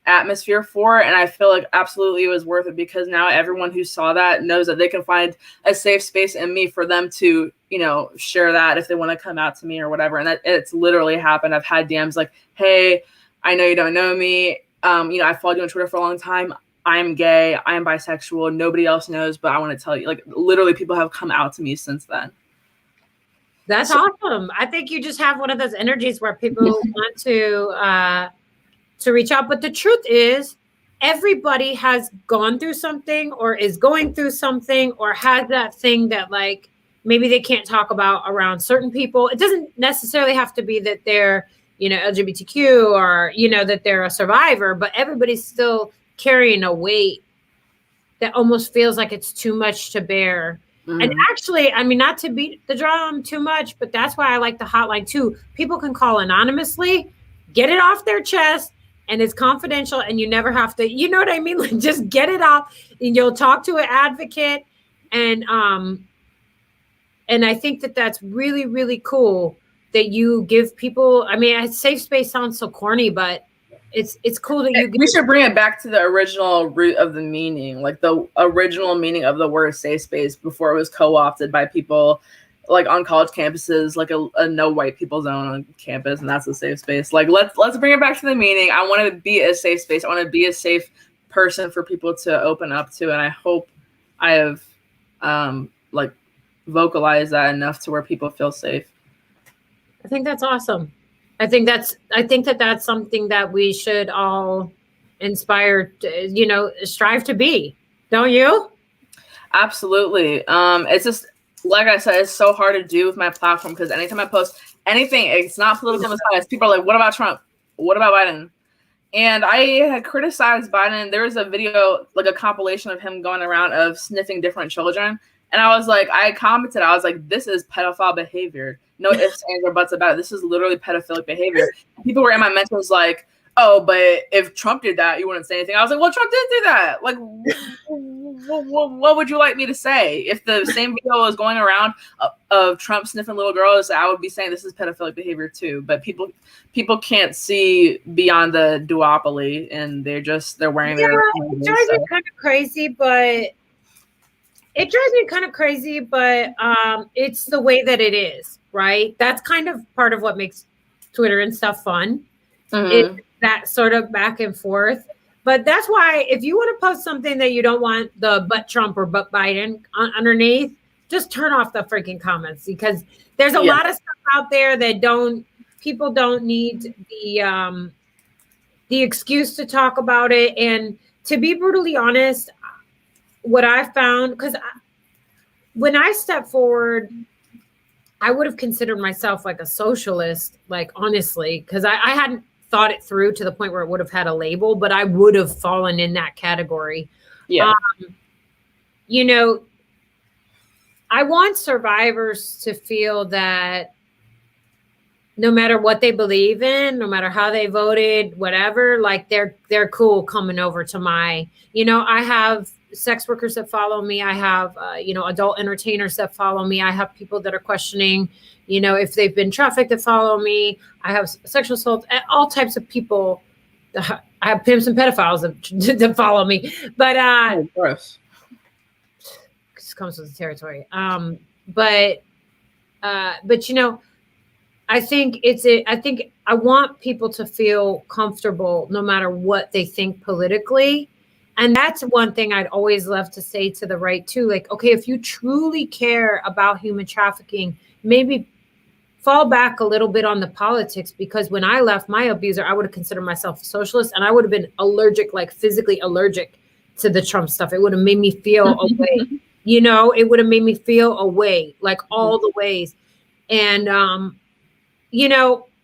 atmosphere for it. And I feel like absolutely it was worth it, because now everyone who saw that knows that they can find a safe space in me for them to, you know, share that if they want to come out to me or whatever. And that it's literally happened. I've had DMs like, hey, I know you don't know me. You know, I followed you on Twitter for a long time. I'm gay. I'm bisexual. Nobody else knows, but I want to tell you, like, literally people have come out to me since then. That's awesome. I think you just have one of those energies where people want to reach out. But the truth is, everybody has gone through something, or is going through something, or has that thing that, like, maybe they can't talk about around certain people. It doesn't necessarily have to be that they're, you know, LGBTQ, or, you know, that they're a survivor, but everybody's still carrying a weight that almost feels like it's too much to bear. Mm-hmm. And actually, I mean, not to beat the drum too much, but that's why I like the hotline too. People can call anonymously, get it off their chest, and it's confidential, and you never have to, you know what I mean? Like, just get it off, and you'll talk to an advocate. And I think that that's really, really cool that you give people, I mean, a safe space sounds so corny, but it's cool that you we should bring it back to the original root of the meaning, like the original meaning of the word safe space before it was co-opted by people like on college campuses, like a no white people zone on campus, and that's a safe space. Like, let's bring it back to the meaning. I want to be a safe space. I want to be a safe person for people to open up to, and I hope I have like vocalized that enough to where people feel safe. I think that's awesome. I think that that's something that we should all inspire to, you know, strive to be. Don't you? Absolutely. It's just, like I said, it's so hard to do with my platform, because anytime I post anything, it's not political bias. People are like, what about Trump? What about Biden? And I had criticized Biden. There was a video, like a compilation of him going around of sniffing different children. And I was like, I commented, I was like, this is pedophile behavior. No ifs, ands, or buts about it. This is literally pedophilic behavior. And people were in my mentions like, oh, but if Trump did that, you wouldn't say anything. I was like, well, Trump did do that. Like, what would you like me to say? If the same video was going around of Trump sniffing little girls, I would be saying this is pedophilic behavior too. But people can't see beyond the duopoly, and they're wearing their. It drives me kind of crazy, but it's the way that it is, right? That's kind of part of what makes Twitter and stuff fun. It's that sort of back and forth. But that's why if you want to post something that you don't want the but Trump or but Biden underneath, just turn off the freaking comments, because there's a lot of stuff out there that people don't need the excuse to talk about it. And to be brutally honest, what I found, because when I stepped forward, I would have considered myself like a socialist, like honestly, because I hadn't thought it through to the point where it would have had a label, but I would have fallen in that category. Yeah. I want survivors to feel that no matter what they believe in, no matter how they voted, whatever, like they're cool coming over to I have sex workers that follow me. I have, adult entertainers that follow me. I have people that are questioning, if they've been trafficked that follow me. I have sexual assault, all types of people. I have pimps and pedophiles that follow me. But of course, this comes with the territory. But I think I want people to feel comfortable no matter what they think politically. And that's one thing I'd always love to say to the right too. Like, okay, if you truly care about human trafficking, maybe fall back a little bit on the politics, because when I left my abuser, I would have considered myself a socialist, and I would have been allergic, like physically allergic to the Trump stuff. It would have made me feel away. It would have made me feel away, like all the ways. And,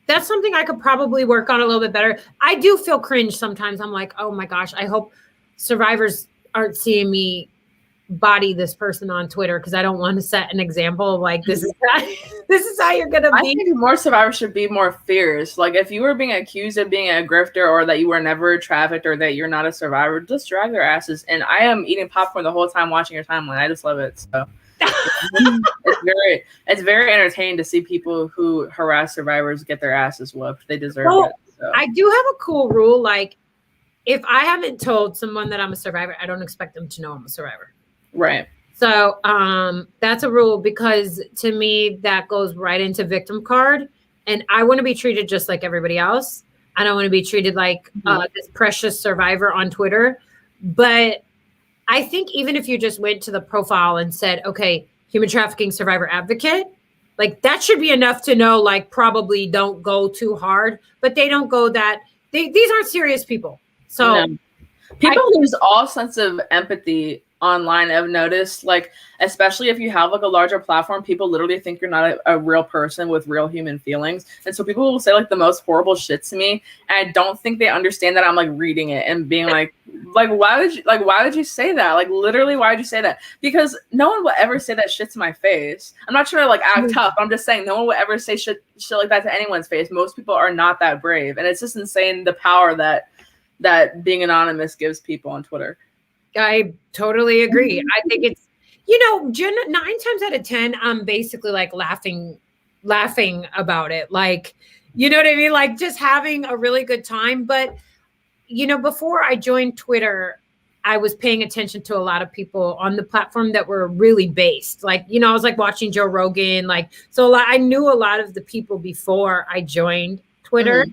that's something I could probably work on a little bit better. I do feel cringe sometimes. I'm like, oh my gosh, I hope survivors aren't seeing me body this person on Twitter, because I don't want to set an example of like, this is how you're going to be. I think more survivors should be more fierce. Like if you were being accused of being a grifter, or that you were never trafficked, or that you're not a survivor, just drag their asses. And I am eating popcorn the whole time watching your timeline. I just love it. So it's very entertaining to see people who harass survivors get their asses whooped. They deserve it. So. I do have a cool rule. Like if I haven't told someone that I'm a survivor, I don't expect them to know I'm a survivor. Right. So that's a rule, because to me, that goes right into victim card. And I want to be treated just like everybody else. I don't want to be treated like this precious survivor on Twitter. But I think even if you just went to the profile and said, okay, human trafficking survivor advocate, like that should be enough to know, like probably don't go too hard. But they don't go that. These aren't serious people. So people lose all sense of empathy online. I've noticed, like, especially if you have like a larger platform, people literally think you're not a real person with real human feelings. And so people will say like the most horrible shit to me, and I don't think they understand that I'm like reading it and being like why would you say that? Like literally, why would you say that? Because no one will ever say that shit to my face. I'm not trying to like act tough. I'm just saying no one will ever say shit like that to anyone's face. Most people are not that brave, and it's just insane the power that being anonymous gives people on Twitter. I totally agree. I think it's, 9 times out of 10, I'm basically like laughing about it. Like, you know what I mean? Like just having a really good time. But, before I joined Twitter, I was paying attention to a lot of people on the platform that were really based. Like, I was like watching Joe Rogan. Like, so I knew a lot of the people before I joined Twitter. Mm-hmm.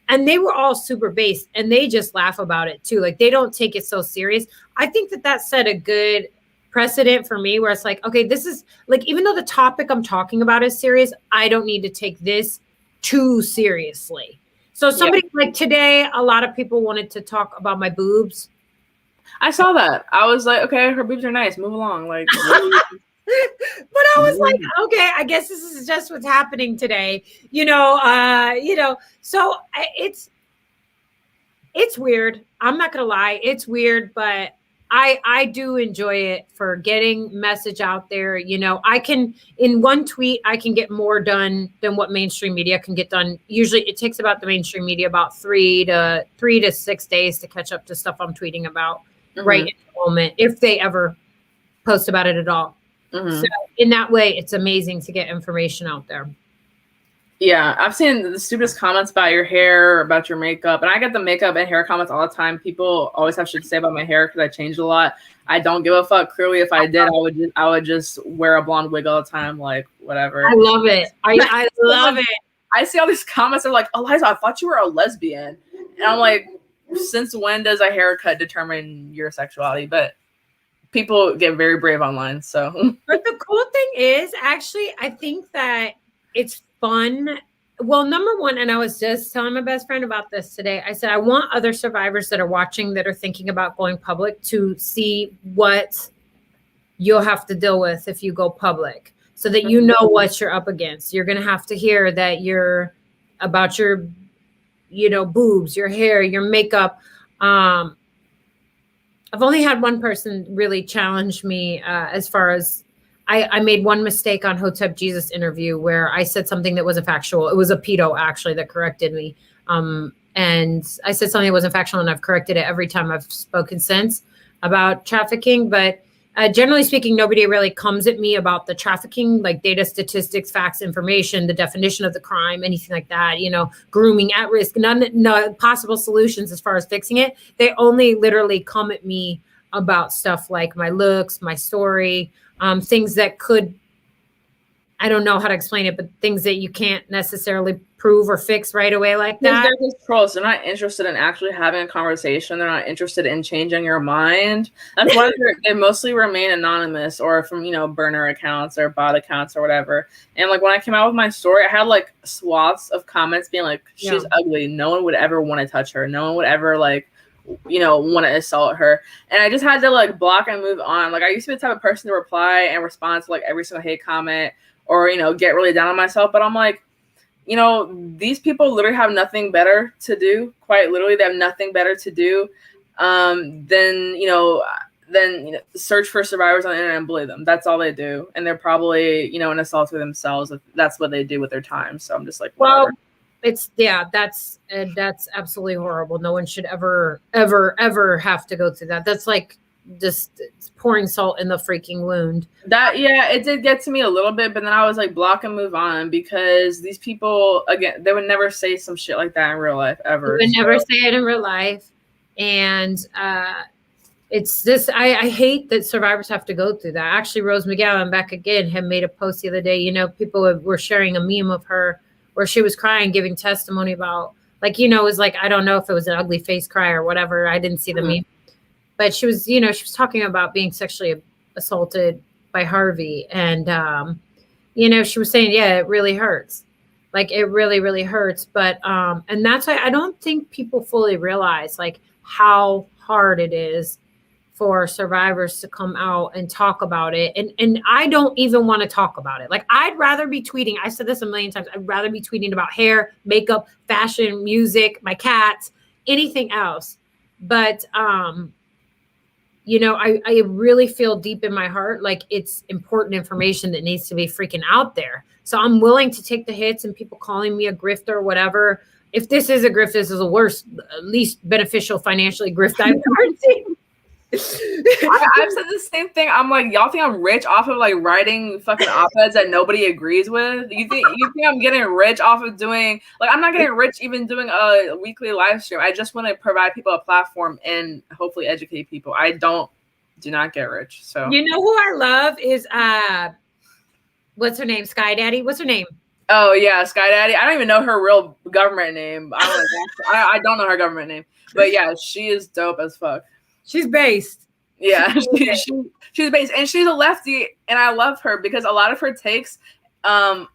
And they were all super based, and they just laugh about it too. Like they don't take it so serious. I think that set a good precedent for me, where it's like, okay, this is like, even though the topic I'm talking about is serious, I don't need to take this too seriously. So somebody like today, a lot of people wanted to talk about my boobs. I saw that. I was like, okay, her boobs are nice. Move along. Like, but I was like, okay, I guess this is just what's happening today. So it's weird. I'm not going to lie. It's weird, but I do enjoy it for getting message out there. I can, in one tweet, I can get more done than what mainstream media can get done. Usually it takes about the mainstream media about 3 to 6 days to catch up to stuff I'm tweeting about right in the moment, if they ever post about it at all. So in that way, it's amazing to get information out there. Yeah, I've seen the stupidest comments about your hair, about your makeup, and I get the makeup and hair comments all the time. People always have shit to say about my hair because I changed a lot. I don't give a fuck. Clearly, if I did, I would just wear a blonde wig all the time, like whatever. I love it. I love it. I see all these comments. They're like, "Eliza, I thought you were a lesbian," and I'm like, "Since when does a haircut determine your sexuality?" But people get very brave online. So, but the cool thing is, actually, I think that it's fun. Well, number one, and I was just telling my best friend about this today. I said, I want other survivors that are watching, that are thinking about going public, to see what you'll have to deal with if you go public, so that you know what you're up against. You're going to have to hear that you're about your, boobs, your hair, your makeup. I've only had one person really challenge me as far as I made one mistake on Hotep Jesus interview where I said something that wasn't factual. It was a pedo actually that corrected me. And I said something that wasn't factual, and I've corrected it every time I've spoken since about trafficking. But generally speaking, nobody really comes at me about the trafficking, like data, statistics, facts, information, the definition of the crime, anything like that, grooming, at risk, no possible solutions as far as fixing it. They only literally come at me about stuff like my looks, my story, things that could, I don't know how to explain it, but things that you can't necessarily prove or fix right away like that. They're just trolls. They're not interested in actually having a conversation. They're not interested in changing your mind. That's why they mostly remain anonymous, or from, burner accounts or bot accounts or whatever. And like when I came out with my story, I had like swaths of comments being like, she's ugly. No one would ever want to touch her. No one would ever like, want to assault her. And I just had to like block and move on. Like I used to be the type of person to reply and respond to like every single hate comment, or, get really down on myself. But I'm like, these people literally have nothing better to do. Quite literally, they have nothing better to do than search for survivors on the internet and bully them. That's all they do. And they're probably, an assaulter themselves if that's what they do with their time. So I'm just like, whatever. Well, that's absolutely horrible. No one should ever have to go through that. That's like just pouring salt in the freaking wound. It did get to me a little bit, but then I was like, block and move on, because these people, again, they would never say some shit like that in real life ever. They would never say it in real life. And it's this, I hate that survivors have to go through that. Actually, Rose McGowan, back again, had made a post the other day. People were sharing a meme of her where she was crying, giving testimony about, like, it was like, I don't know if it was an ugly face cry or whatever. I didn't see the meme. But she was, she was talking about being sexually assaulted by Harvey. And, she was saying, yeah, it really hurts. Like, it really, really hurts. But, and that's why I don't think people fully realize, like, how hard it is for survivors to come out and talk about it. And I don't even want to talk about it. Like, I'd rather be tweeting. I said this a million times. I'd rather be tweeting about hair, makeup, fashion, music, my cats, anything else. But, I really feel deep in my heart like it's important information that needs to be freaking out there. So I'm willing to take the hits and people calling me a grifter or whatever. If this is a grift, this is the worst, least beneficial financially grift I've ever seen. I've said the same thing. I'm like, y'all think I'm rich off of like writing fucking op-eds that nobody agrees with? You think I'm getting rich off of doing, like, I'm not getting rich even doing a weekly live stream. I just want to provide people a platform and hopefully educate people. I do not get rich. So who I love is what's her name? Sky Daddy. What's her name? Oh yeah, Sky Daddy. I don't even know her real government name. I don't know her government name, but yeah, she is dope as fuck. She's based. Yeah, she's based, and she's a lefty, and I love her because a lot of her takes are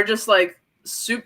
just like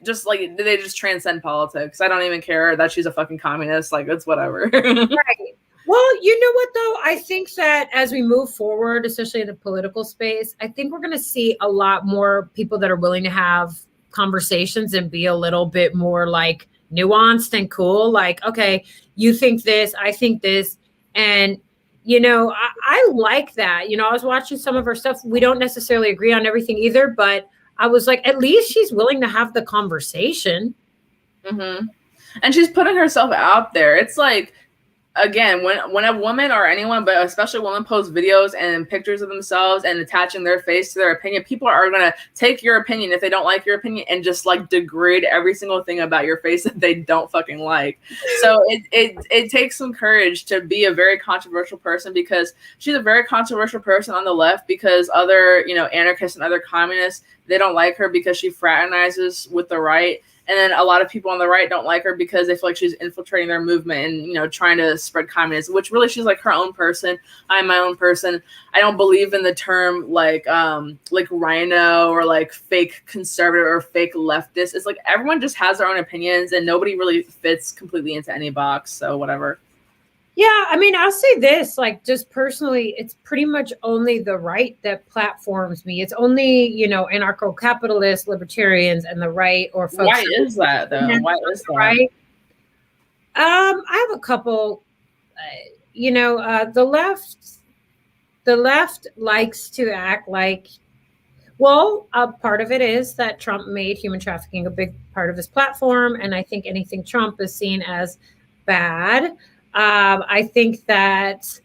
just like they just transcend politics. I don't even care that she's a fucking communist. Like, it's whatever. Right. Well, you know what though? I think that as we move forward, especially in the political space, I think we're going to see a lot more people that are willing to have conversations and be a little bit more like nuanced and cool. Like, okay, you think this, I think this. And I like that. I was watching some of her stuff. We don't necessarily agree on everything either, but I was like, at least she's willing to have the conversation. Mm-hmm. And she's putting herself out there. It's like, again, when a woman or anyone, but especially women, post videos and pictures of themselves and attaching their face to their opinion, people are going to take your opinion if they don't like your opinion and just like degrade every single thing about your face that they don't fucking like. So it takes some courage to be a very controversial person, because she's a very controversial person on the left, because other, anarchists and other communists, they don't like her because she fraternizes with the right. And then a lot of people on the right don't like her because they feel like she's infiltrating their movement and, trying to spread communism, which really she's like her own person. I'm my own person. I don't believe in the term like rhino or like fake conservative or fake leftist. It's like everyone just has their own opinions and nobody really fits completely into any box. So whatever. Yeah, I mean, I'll say this, like, just personally, it's pretty much only the right that platforms me. It's only, anarcho-capitalists, libertarians, and the right, or folks. Why is that, though? Why is that? Right? I have a couple. The left likes to act like, well, part of it is that Trump made human trafficking a big part of his platform, and I think anything Trump is seen as bad. I think that so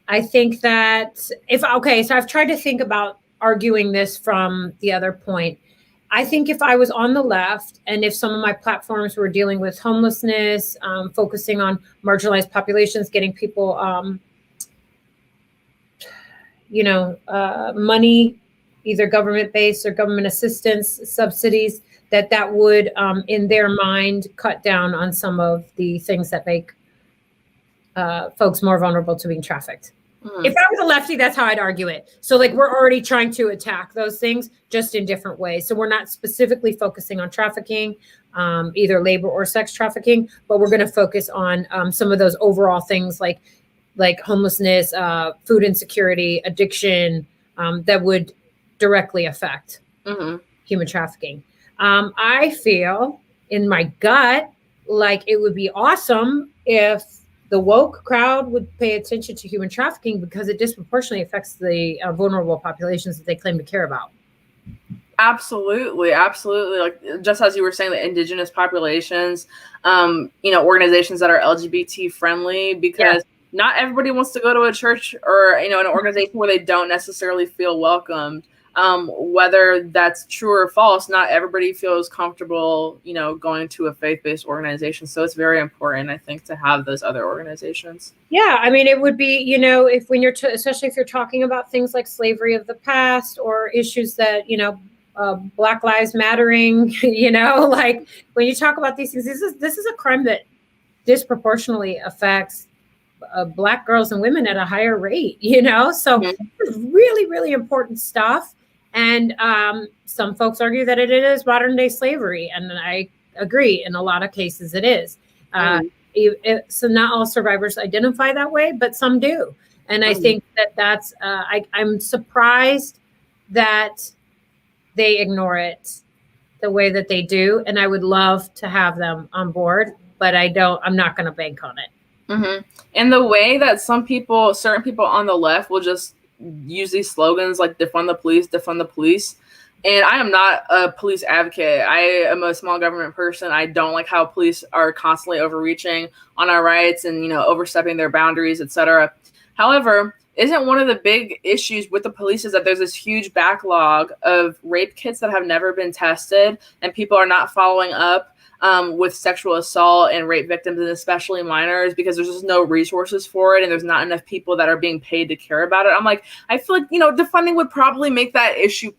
I've tried to think about arguing this from the other point. I think if I was on the left and if some of my platforms were dealing with homelessness, focusing on marginalized populations, getting people, money, either government-based or government assistance, subsidies, that would, in their mind, cut down on some of the things that make folks more vulnerable to being trafficked. If I was a lefty, that's how I'd argue it. So like we're already trying to attack those things just in different ways. So we're not specifically focusing on trafficking, either labor or sex trafficking, but we're going to focus on some of those overall things like homelessness, food insecurity, addiction, that would directly affect human trafficking. I feel in my gut like it would be awesome if the woke crowd would pay attention to human trafficking because it disproportionately affects the vulnerable populations that they claim to care about. Absolutely. Like just as you were saying, the indigenous populations, organizations that are LGBT friendly, because not everybody wants to go to a church or, an organization where they don't necessarily feel welcomed. Whether that's true or false, not everybody feels comfortable, going to a faith-based organization. So it's very important, I think, to have those other organizations. Yeah, I mean, it would be, if when you're, especially if you're talking about things like slavery of the past or issues that, Black Lives Mattering, like when you talk about these things, this is a crime that disproportionately affects Black girls and women at a higher rate, so it's really, really important stuff. And some folks argue that it is modern day slavery. And I agree. In a lot of cases, it is. So not all survivors identify that way, but some do. And I think that's, I'm surprised that they ignore it the way that they do. And I would love to have them on board, but I'm not going to bank on it. And the way that certain people on the left will just use these slogans like defund the police. And I am not a police advocate. I am a small government person. I don't like how police are constantly overreaching on our rights and, overstepping their boundaries, etc. However, isn't one of the big issues with the police is that there's this huge backlog of rape kits that have never been tested, and people are not following up with sexual assault and rape victims, and especially minors, because there's just no resources for it, and there's not enough people that are being paid to care about it. I'm like, I feel like, defunding would probably make that issue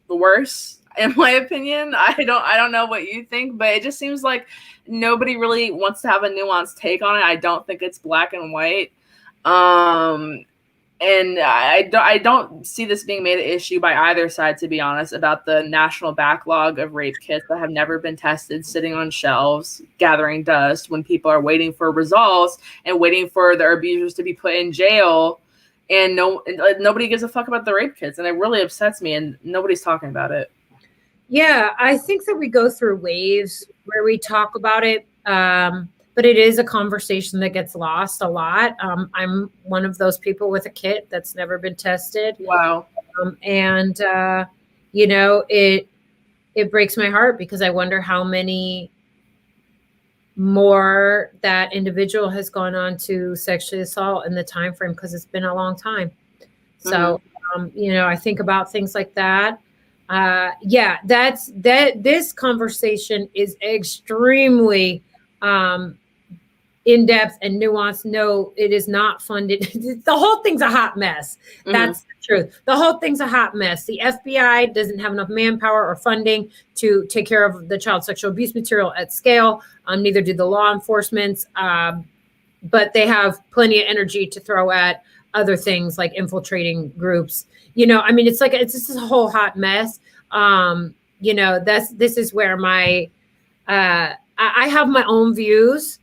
worse, in my opinion. I don't know what you think, but it just seems like nobody really wants to have a nuanced take on it. I don't think it's black and white. And I don't see this being made an issue by either side, to be honest, about the national backlog of rape kits that have never been tested, sitting on shelves, gathering dust when people are waiting for results and waiting for their abusers to be put in jail. And nobody gives a fuck about the rape kits. And it really upsets me, and nobody's talking about it. Yeah, I think that we go through waves where we talk about it. But but it is a conversation that gets lost a lot. I'm one of those people with a kit that's never been tested. Wow. And you know, it breaks my heart because I wonder how many more that individual has gone on to sexually assault in the time frame, because it's been a long time. So you know, I think about things like that. Yeah, this conversation is extremely in-depth and nuanced. No, it is not funded. The whole thing's a hot mess. That's the truth. The whole thing's a hot mess. The FBI doesn't have enough manpower or funding to take care of the child sexual abuse material at scale. Neither do the law enforcement, but they have plenty of energy to throw at other things like infiltrating groups. You know, I mean, it's just a whole hot mess. You know, this is where my I have my own views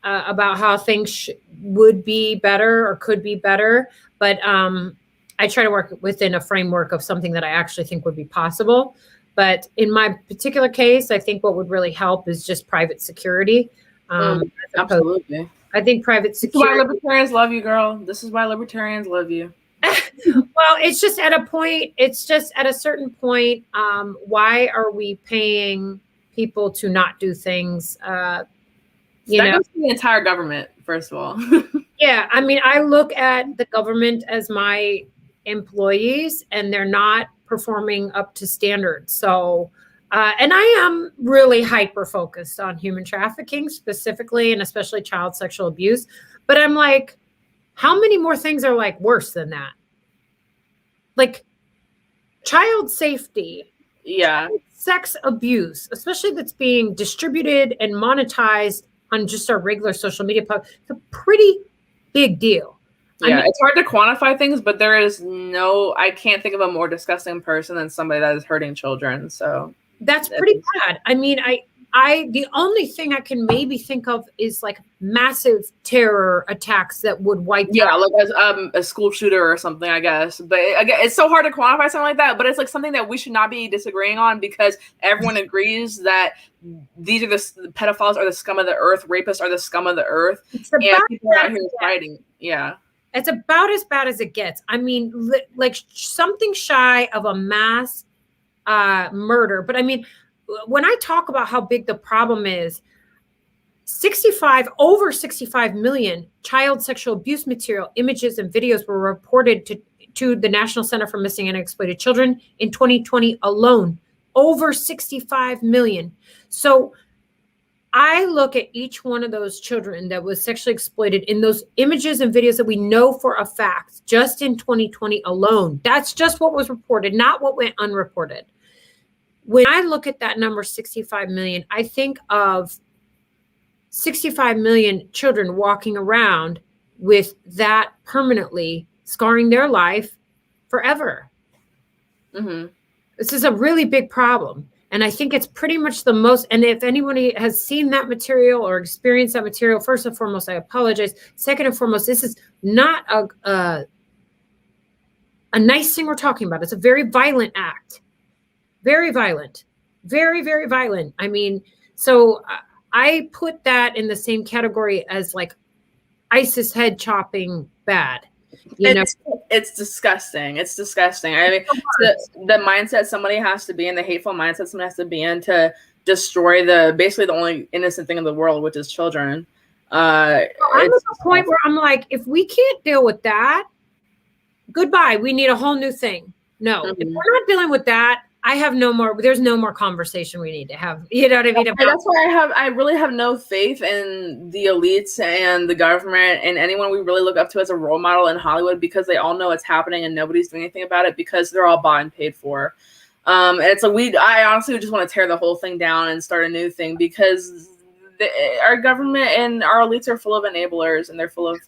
about how things would be better or could be better, but I try to work within a framework of something that I actually think would be possible. But in my particular case, I think what would really help is just private security. Absolutely. I think private security. This is why libertarians love you, girl. This is why libertarians love you. Well, it's just at a point. It's just at a certain point. Why are we paying people to not do things? You know, goes to the entire government, first of all. Yeah, I mean, I look at the government as my employees, and they're not performing up to standards. So, and I am really hyper focused on human trafficking specifically, and especially child sexual abuse. But I'm like, how many more things are like worse than that? Like child safety, child sex abuse, especially that's being distributed and monetized on just our regular social media. It's a pretty big deal. Yeah, I mean, it's hard to quantify things, but I can't think of a more disgusting person than somebody that is hurting children. So that's pretty bad. I mean, the only thing I can maybe think of is like massive terror attacks that would wipe out. Like a school shooter or something, I guess. But again, it's so hard to quantify something like that. But it's like something that we should not be disagreeing on, because everyone agrees that these are the pedophiles are the scum of the earth, rapists are the scum of the earth, and people are out here fighting. Yeah. It's about as bad as it gets. I mean, like something shy of a mass murder. But I mean, when I talk about how big the problem is, over 65 million child sexual abuse material, images, and videos were reported to the National Center for Missing and Exploited Children in 2020 alone. Over 65 million. So I look at each one of those children that was sexually exploited in those images and videos that we know for a fact, just in 2020 alone. That's just what was reported, not what went unreported. When I look at that number, 65 million, I think of 65 million children walking around with that permanently scarring their life forever. This is a really big problem. And I think it's pretty much the most, and if anybody has seen that material or experienced that material, first and foremost, I apologize. Second and foremost, this is not a nice thing we're talking about. It's a very violent act. Very violent. Very, very violent. I mean, so I put that in the same category as like ISIS head chopping bad. It's disgusting. It's disgusting. I mean, the mindset somebody has to be in, the hateful mindset somebody has to be in to destroy basically the only innocent thing in the world, which is children. I'm at the point where I'm like, if we can't deal with that, goodbye. We need a whole new thing. No, if we're not dealing with that, there's no more conversation we need to have. You know what I mean? That's why I really have no faith in the elites and the government and anyone we really look up to as a role model in Hollywood, because they all know it's happening and nobody's doing anything about it because they're all bought and paid for. And it's I honestly just want to tear the whole thing down and start a new thing, because our government and our elites are full of enablers and they're full of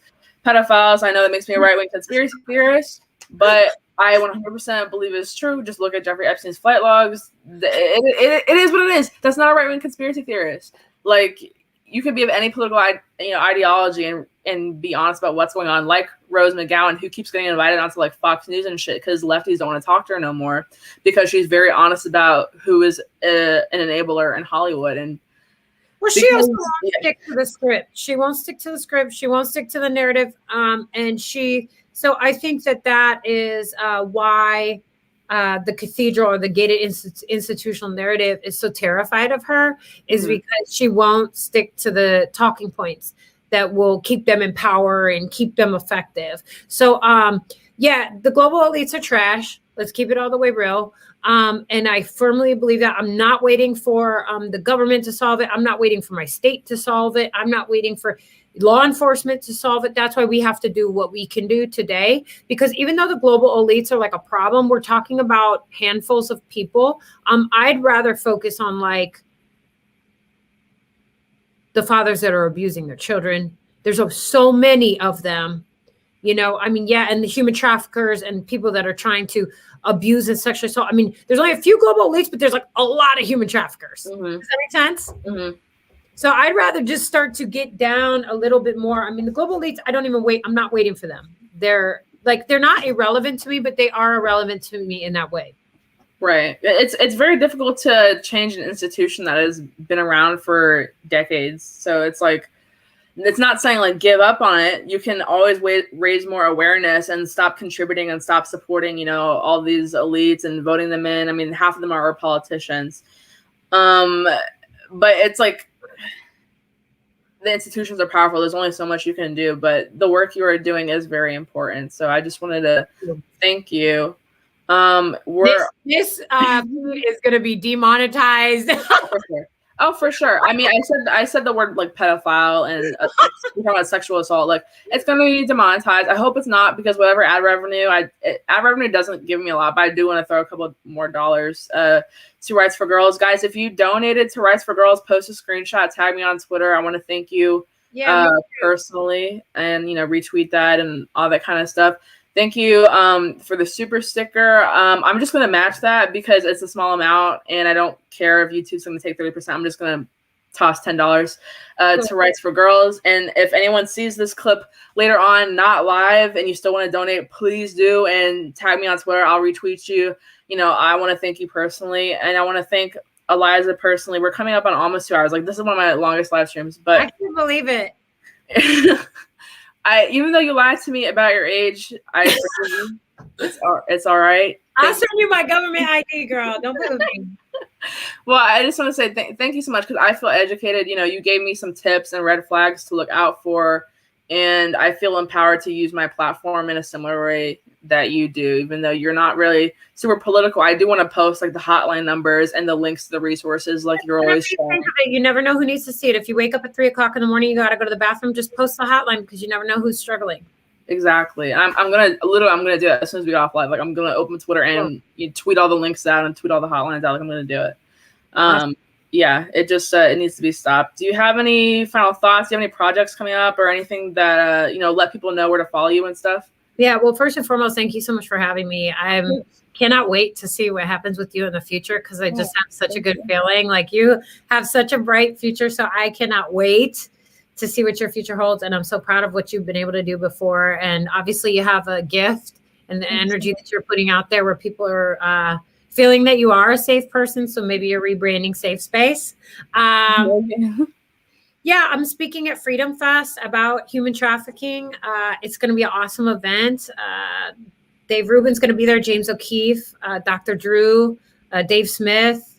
pedophiles. I know that makes me a right-wing conspiracy theorist, but I 100% believe it's true. Just look at Jeffrey Epstein's flight logs. It is what it is. That's not a right-wing conspiracy theorist. Like, you could be of any political ideology and be honest about what's going on. Like Rose McGowan, who keeps getting invited onto like Fox News and shit because lefties don't want to talk to her no more, because she's very honest about who is an enabler in Hollywood. And Well, she also won't stick to the script. She won't stick to the script. She won't stick to the narrative. So I think that is why the cathedral or the gated institutional narrative is so terrified of her, is because she won't stick to the talking points that will keep them in power and keep them effective. So, the global elites are trash. Let's keep it all the way real. And I firmly believe that. I'm not waiting for the government to solve it. I'm not waiting for my state to solve it. I'm not waiting for law enforcement to solve it. That's why we have to do what we can do today. Because even though the global elites are like a problem, we're talking about handfuls of people. I'd rather focus on like the fathers that are abusing their children. There's so many of them, and the human traffickers and people that are trying to abuse and sexually assault. I mean, there's only a few global elites, but there's like a lot of human traffickers. Does that make sense? So I'd rather just start to get down a little bit more. I mean, the global elites, I don't even wait. I'm not waiting for them. They're not irrelevant to me, but they are irrelevant to me in that way. Right. It's very difficult to change an institution that has been around for decades. So it's like, it's not saying like give up on it. You can always raise more awareness and stop contributing and stop supporting, all these elites and voting them in. I mean, half of them are our politicians. But it's like the institutions are powerful. There's only so much you can do, but the work you are doing is very important. So I just wanted to thank you. This food is going to be demonetized. For sure. I mean, I said the word like pedophile and talking about sexual assault. Like, it's going to be demonetized. I hope it's not, because whatever ad revenue doesn't give me a lot, but I do want to throw a couple more dollars to Rights for Girls. Guys, if you donated to Rights for Girls, post a screenshot, tag me on Twitter. I want to thank you personally, and retweet that and all that kind of stuff. Thank you for the super sticker. I'm just going to match that because it's a small amount, and I don't care if YouTube's going to take 30%. I'm just going to toss $10 to Rights for Girls. And if anyone sees this clip later on, not live, and you still want to donate, please do, and tag me on Twitter. I'll retweet you. I want to thank you personally, and I want to thank Eliza personally. We're coming up on almost 2 hours. Like, this is one of my longest live streams, but I can't believe it. Even though you lied to me about your age, I forgive you. It's all right. I'll send you my government ID, girl. Don't believe me. Well, I just want to say thank you so much, because I feel educated. You gave me some tips and red flags to look out for, and I feel empowered to use my platform in a similar way that you do. Even though you're not really super political, I do want to post like the hotline numbers and the links to the resources, like you're always showing. You never know who needs to see it. If you wake up at 3:00 in the morning, you got to go to the bathroom, just post the hotline, because you never know who's struggling. Exactly. I'm gonna do it as soon as we get off live. Like, I'm gonna open Twitter and you tweet all the links out and tweet all the hotlines out. Like, I'm gonna do it. It just it needs to be stopped. Do you have any final thoughts? Do you have any projects coming up or anything that let people know where to follow you and stuff? Yeah, well, first and foremost, thank you so much for having me. I cannot wait to see what happens with you in the future, because I just have such a good feeling. Like, you have such a bright future, so I cannot wait to see what your future holds. And I'm so proud of what you've been able to do before. And obviously you have a gift and the energy that you're putting out there, where people are feeling that you are a safe person. So maybe you're rebranding Safe Space. I'm speaking at Freedom Fest about human trafficking. It's going to be an awesome event. Dave Rubin's going to be there, James O'Keefe, Dr. Drew, Dave Smith.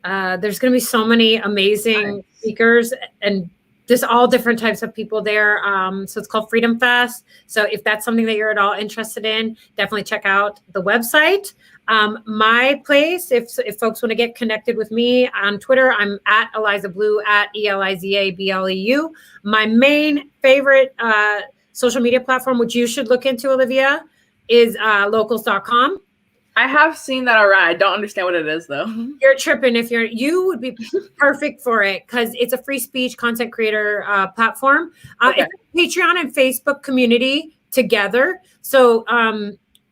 There's going to be so many amazing speakers and just all different types of people there. So it's called Freedom Fest. So if that's something that you're at all interested in, definitely check out the website. My place, if folks want to get connected with me on Twitter, I'm at Eliza Bleu, at ELIZABLEU. My main favorite social media platform, which you should look into, Olivia, is locals.com. I have seen that around. I don't understand what it is, though. You're tripping. You would be perfect for it, because it's a free speech content creator platform. It's a Patreon and Facebook community together. So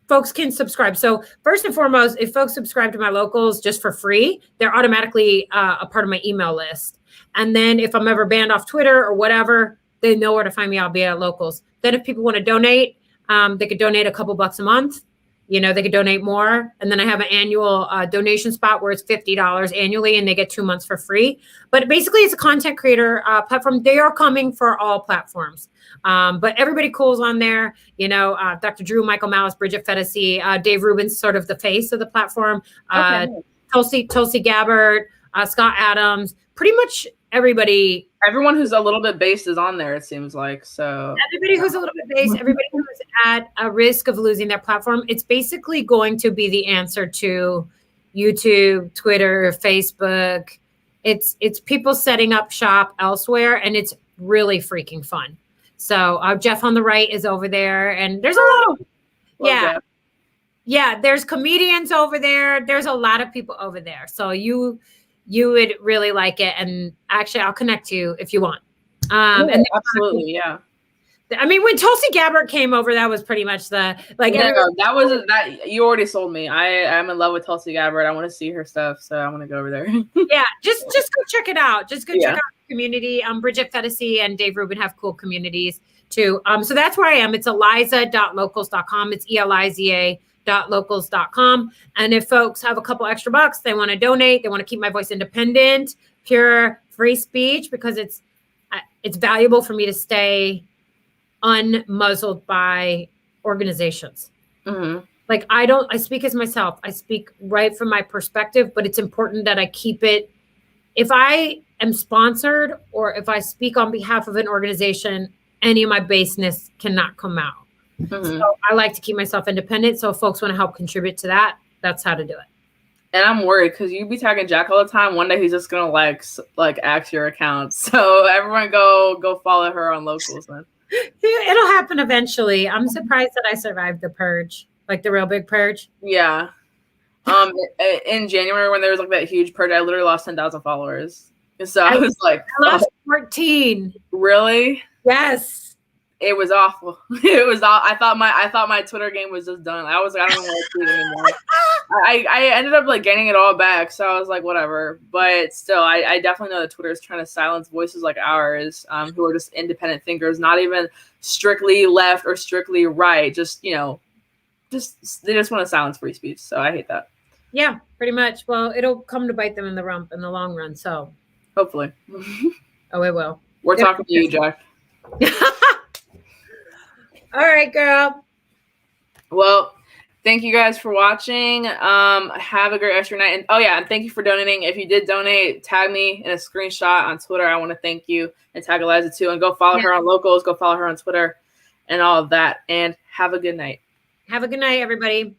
folks can subscribe. So first and foremost, if folks subscribe to my locals just for free, they're automatically a part of my email list. And then if I'm ever banned off Twitter or whatever, they know where to find me. I'll be at locals. Then if people want to donate, they could donate a couple bucks a month. they could donate more. And then I have an annual donation spot where it's $50 annually and they get 2 months for free. But basically it's a content creator platform. They are coming for all platforms. But everybody cool's on there. Dr. Drew, Michael Malice, Bridget Fedesi, Dave Rubin's sort of the face of the platform. Tulsi Gabbard, Scott Adams, pretty much everybody. Everyone who's a little bit based is on there, it seems like. So everybody who's a little bit based, everybody who's at a risk of losing their platform, it's basically going to be the answer to YouTube, Twitter, Facebook. It's people setting up shop elsewhere, and it's really freaking fun. So Jeff on the right is over there, and there's a lot of there's comedians over there. There's a lot of people over there. So you would really like it. And actually, I'll connect you if you want. And absolutely, yeah. I mean, when Tulsi Gabbard came over, that was pretty much the that wasn't that you already sold me. I'm in love with Tulsi Gabbard. I want to see her stuff, so I want to go over there. Yeah, just go check it out. Just go check out the community. Bridget Fedesi and Dave Rubin have cool communities too. So that's where I am. It's eliza.locals.com. It's eliza.locals.com. And if folks have a couple extra bucks, they want to donate, they want to keep my voice independent, pure free speech, because it's valuable for me to stay unmuzzled by organizations. Mm-hmm. Like I speak as myself. I speak right from my perspective, but it's important that I keep it. If I am sponsored or if I speak on behalf of an organization, any of my baseness cannot come out. Mm-hmm. So I like to keep myself independent. So if folks want to help contribute to that, that's how to do it. And I'm worried because you be tagging Jack all the time. One day he's just gonna like axe your account. So everyone go follow her on Locals then. It'll happen eventually. I'm surprised that I survived the purge, like the real big purge. Yeah. In January when there was like that huge purge, I literally lost 10,000 followers. So I was like, I lost 14. Really? Yes. It was awful. It was all. I thought my Twitter game was just done. I was like, I don't want to tweet anymore. I ended up like getting it all back, so I was like, whatever. But still, I definitely know that Twitter is trying to silence voices like ours, who are just independent thinkers, not even strictly left or strictly right. Just they just want to silence free speech. So I hate that. Yeah, pretty much. Well, it'll come to bite them in the rump in the long run. So hopefully. Oh, it will. We're talking to you, Jack. All right, girl. Well, thank you guys for watching. Have a great rest of your night. And thank you for donating. If you did donate, tag me in a screenshot on Twitter. I want to thank you, and tag Eliza too. And go follow her on Locals. Go follow her on Twitter and all of that. And have a good night. Have a good night, everybody.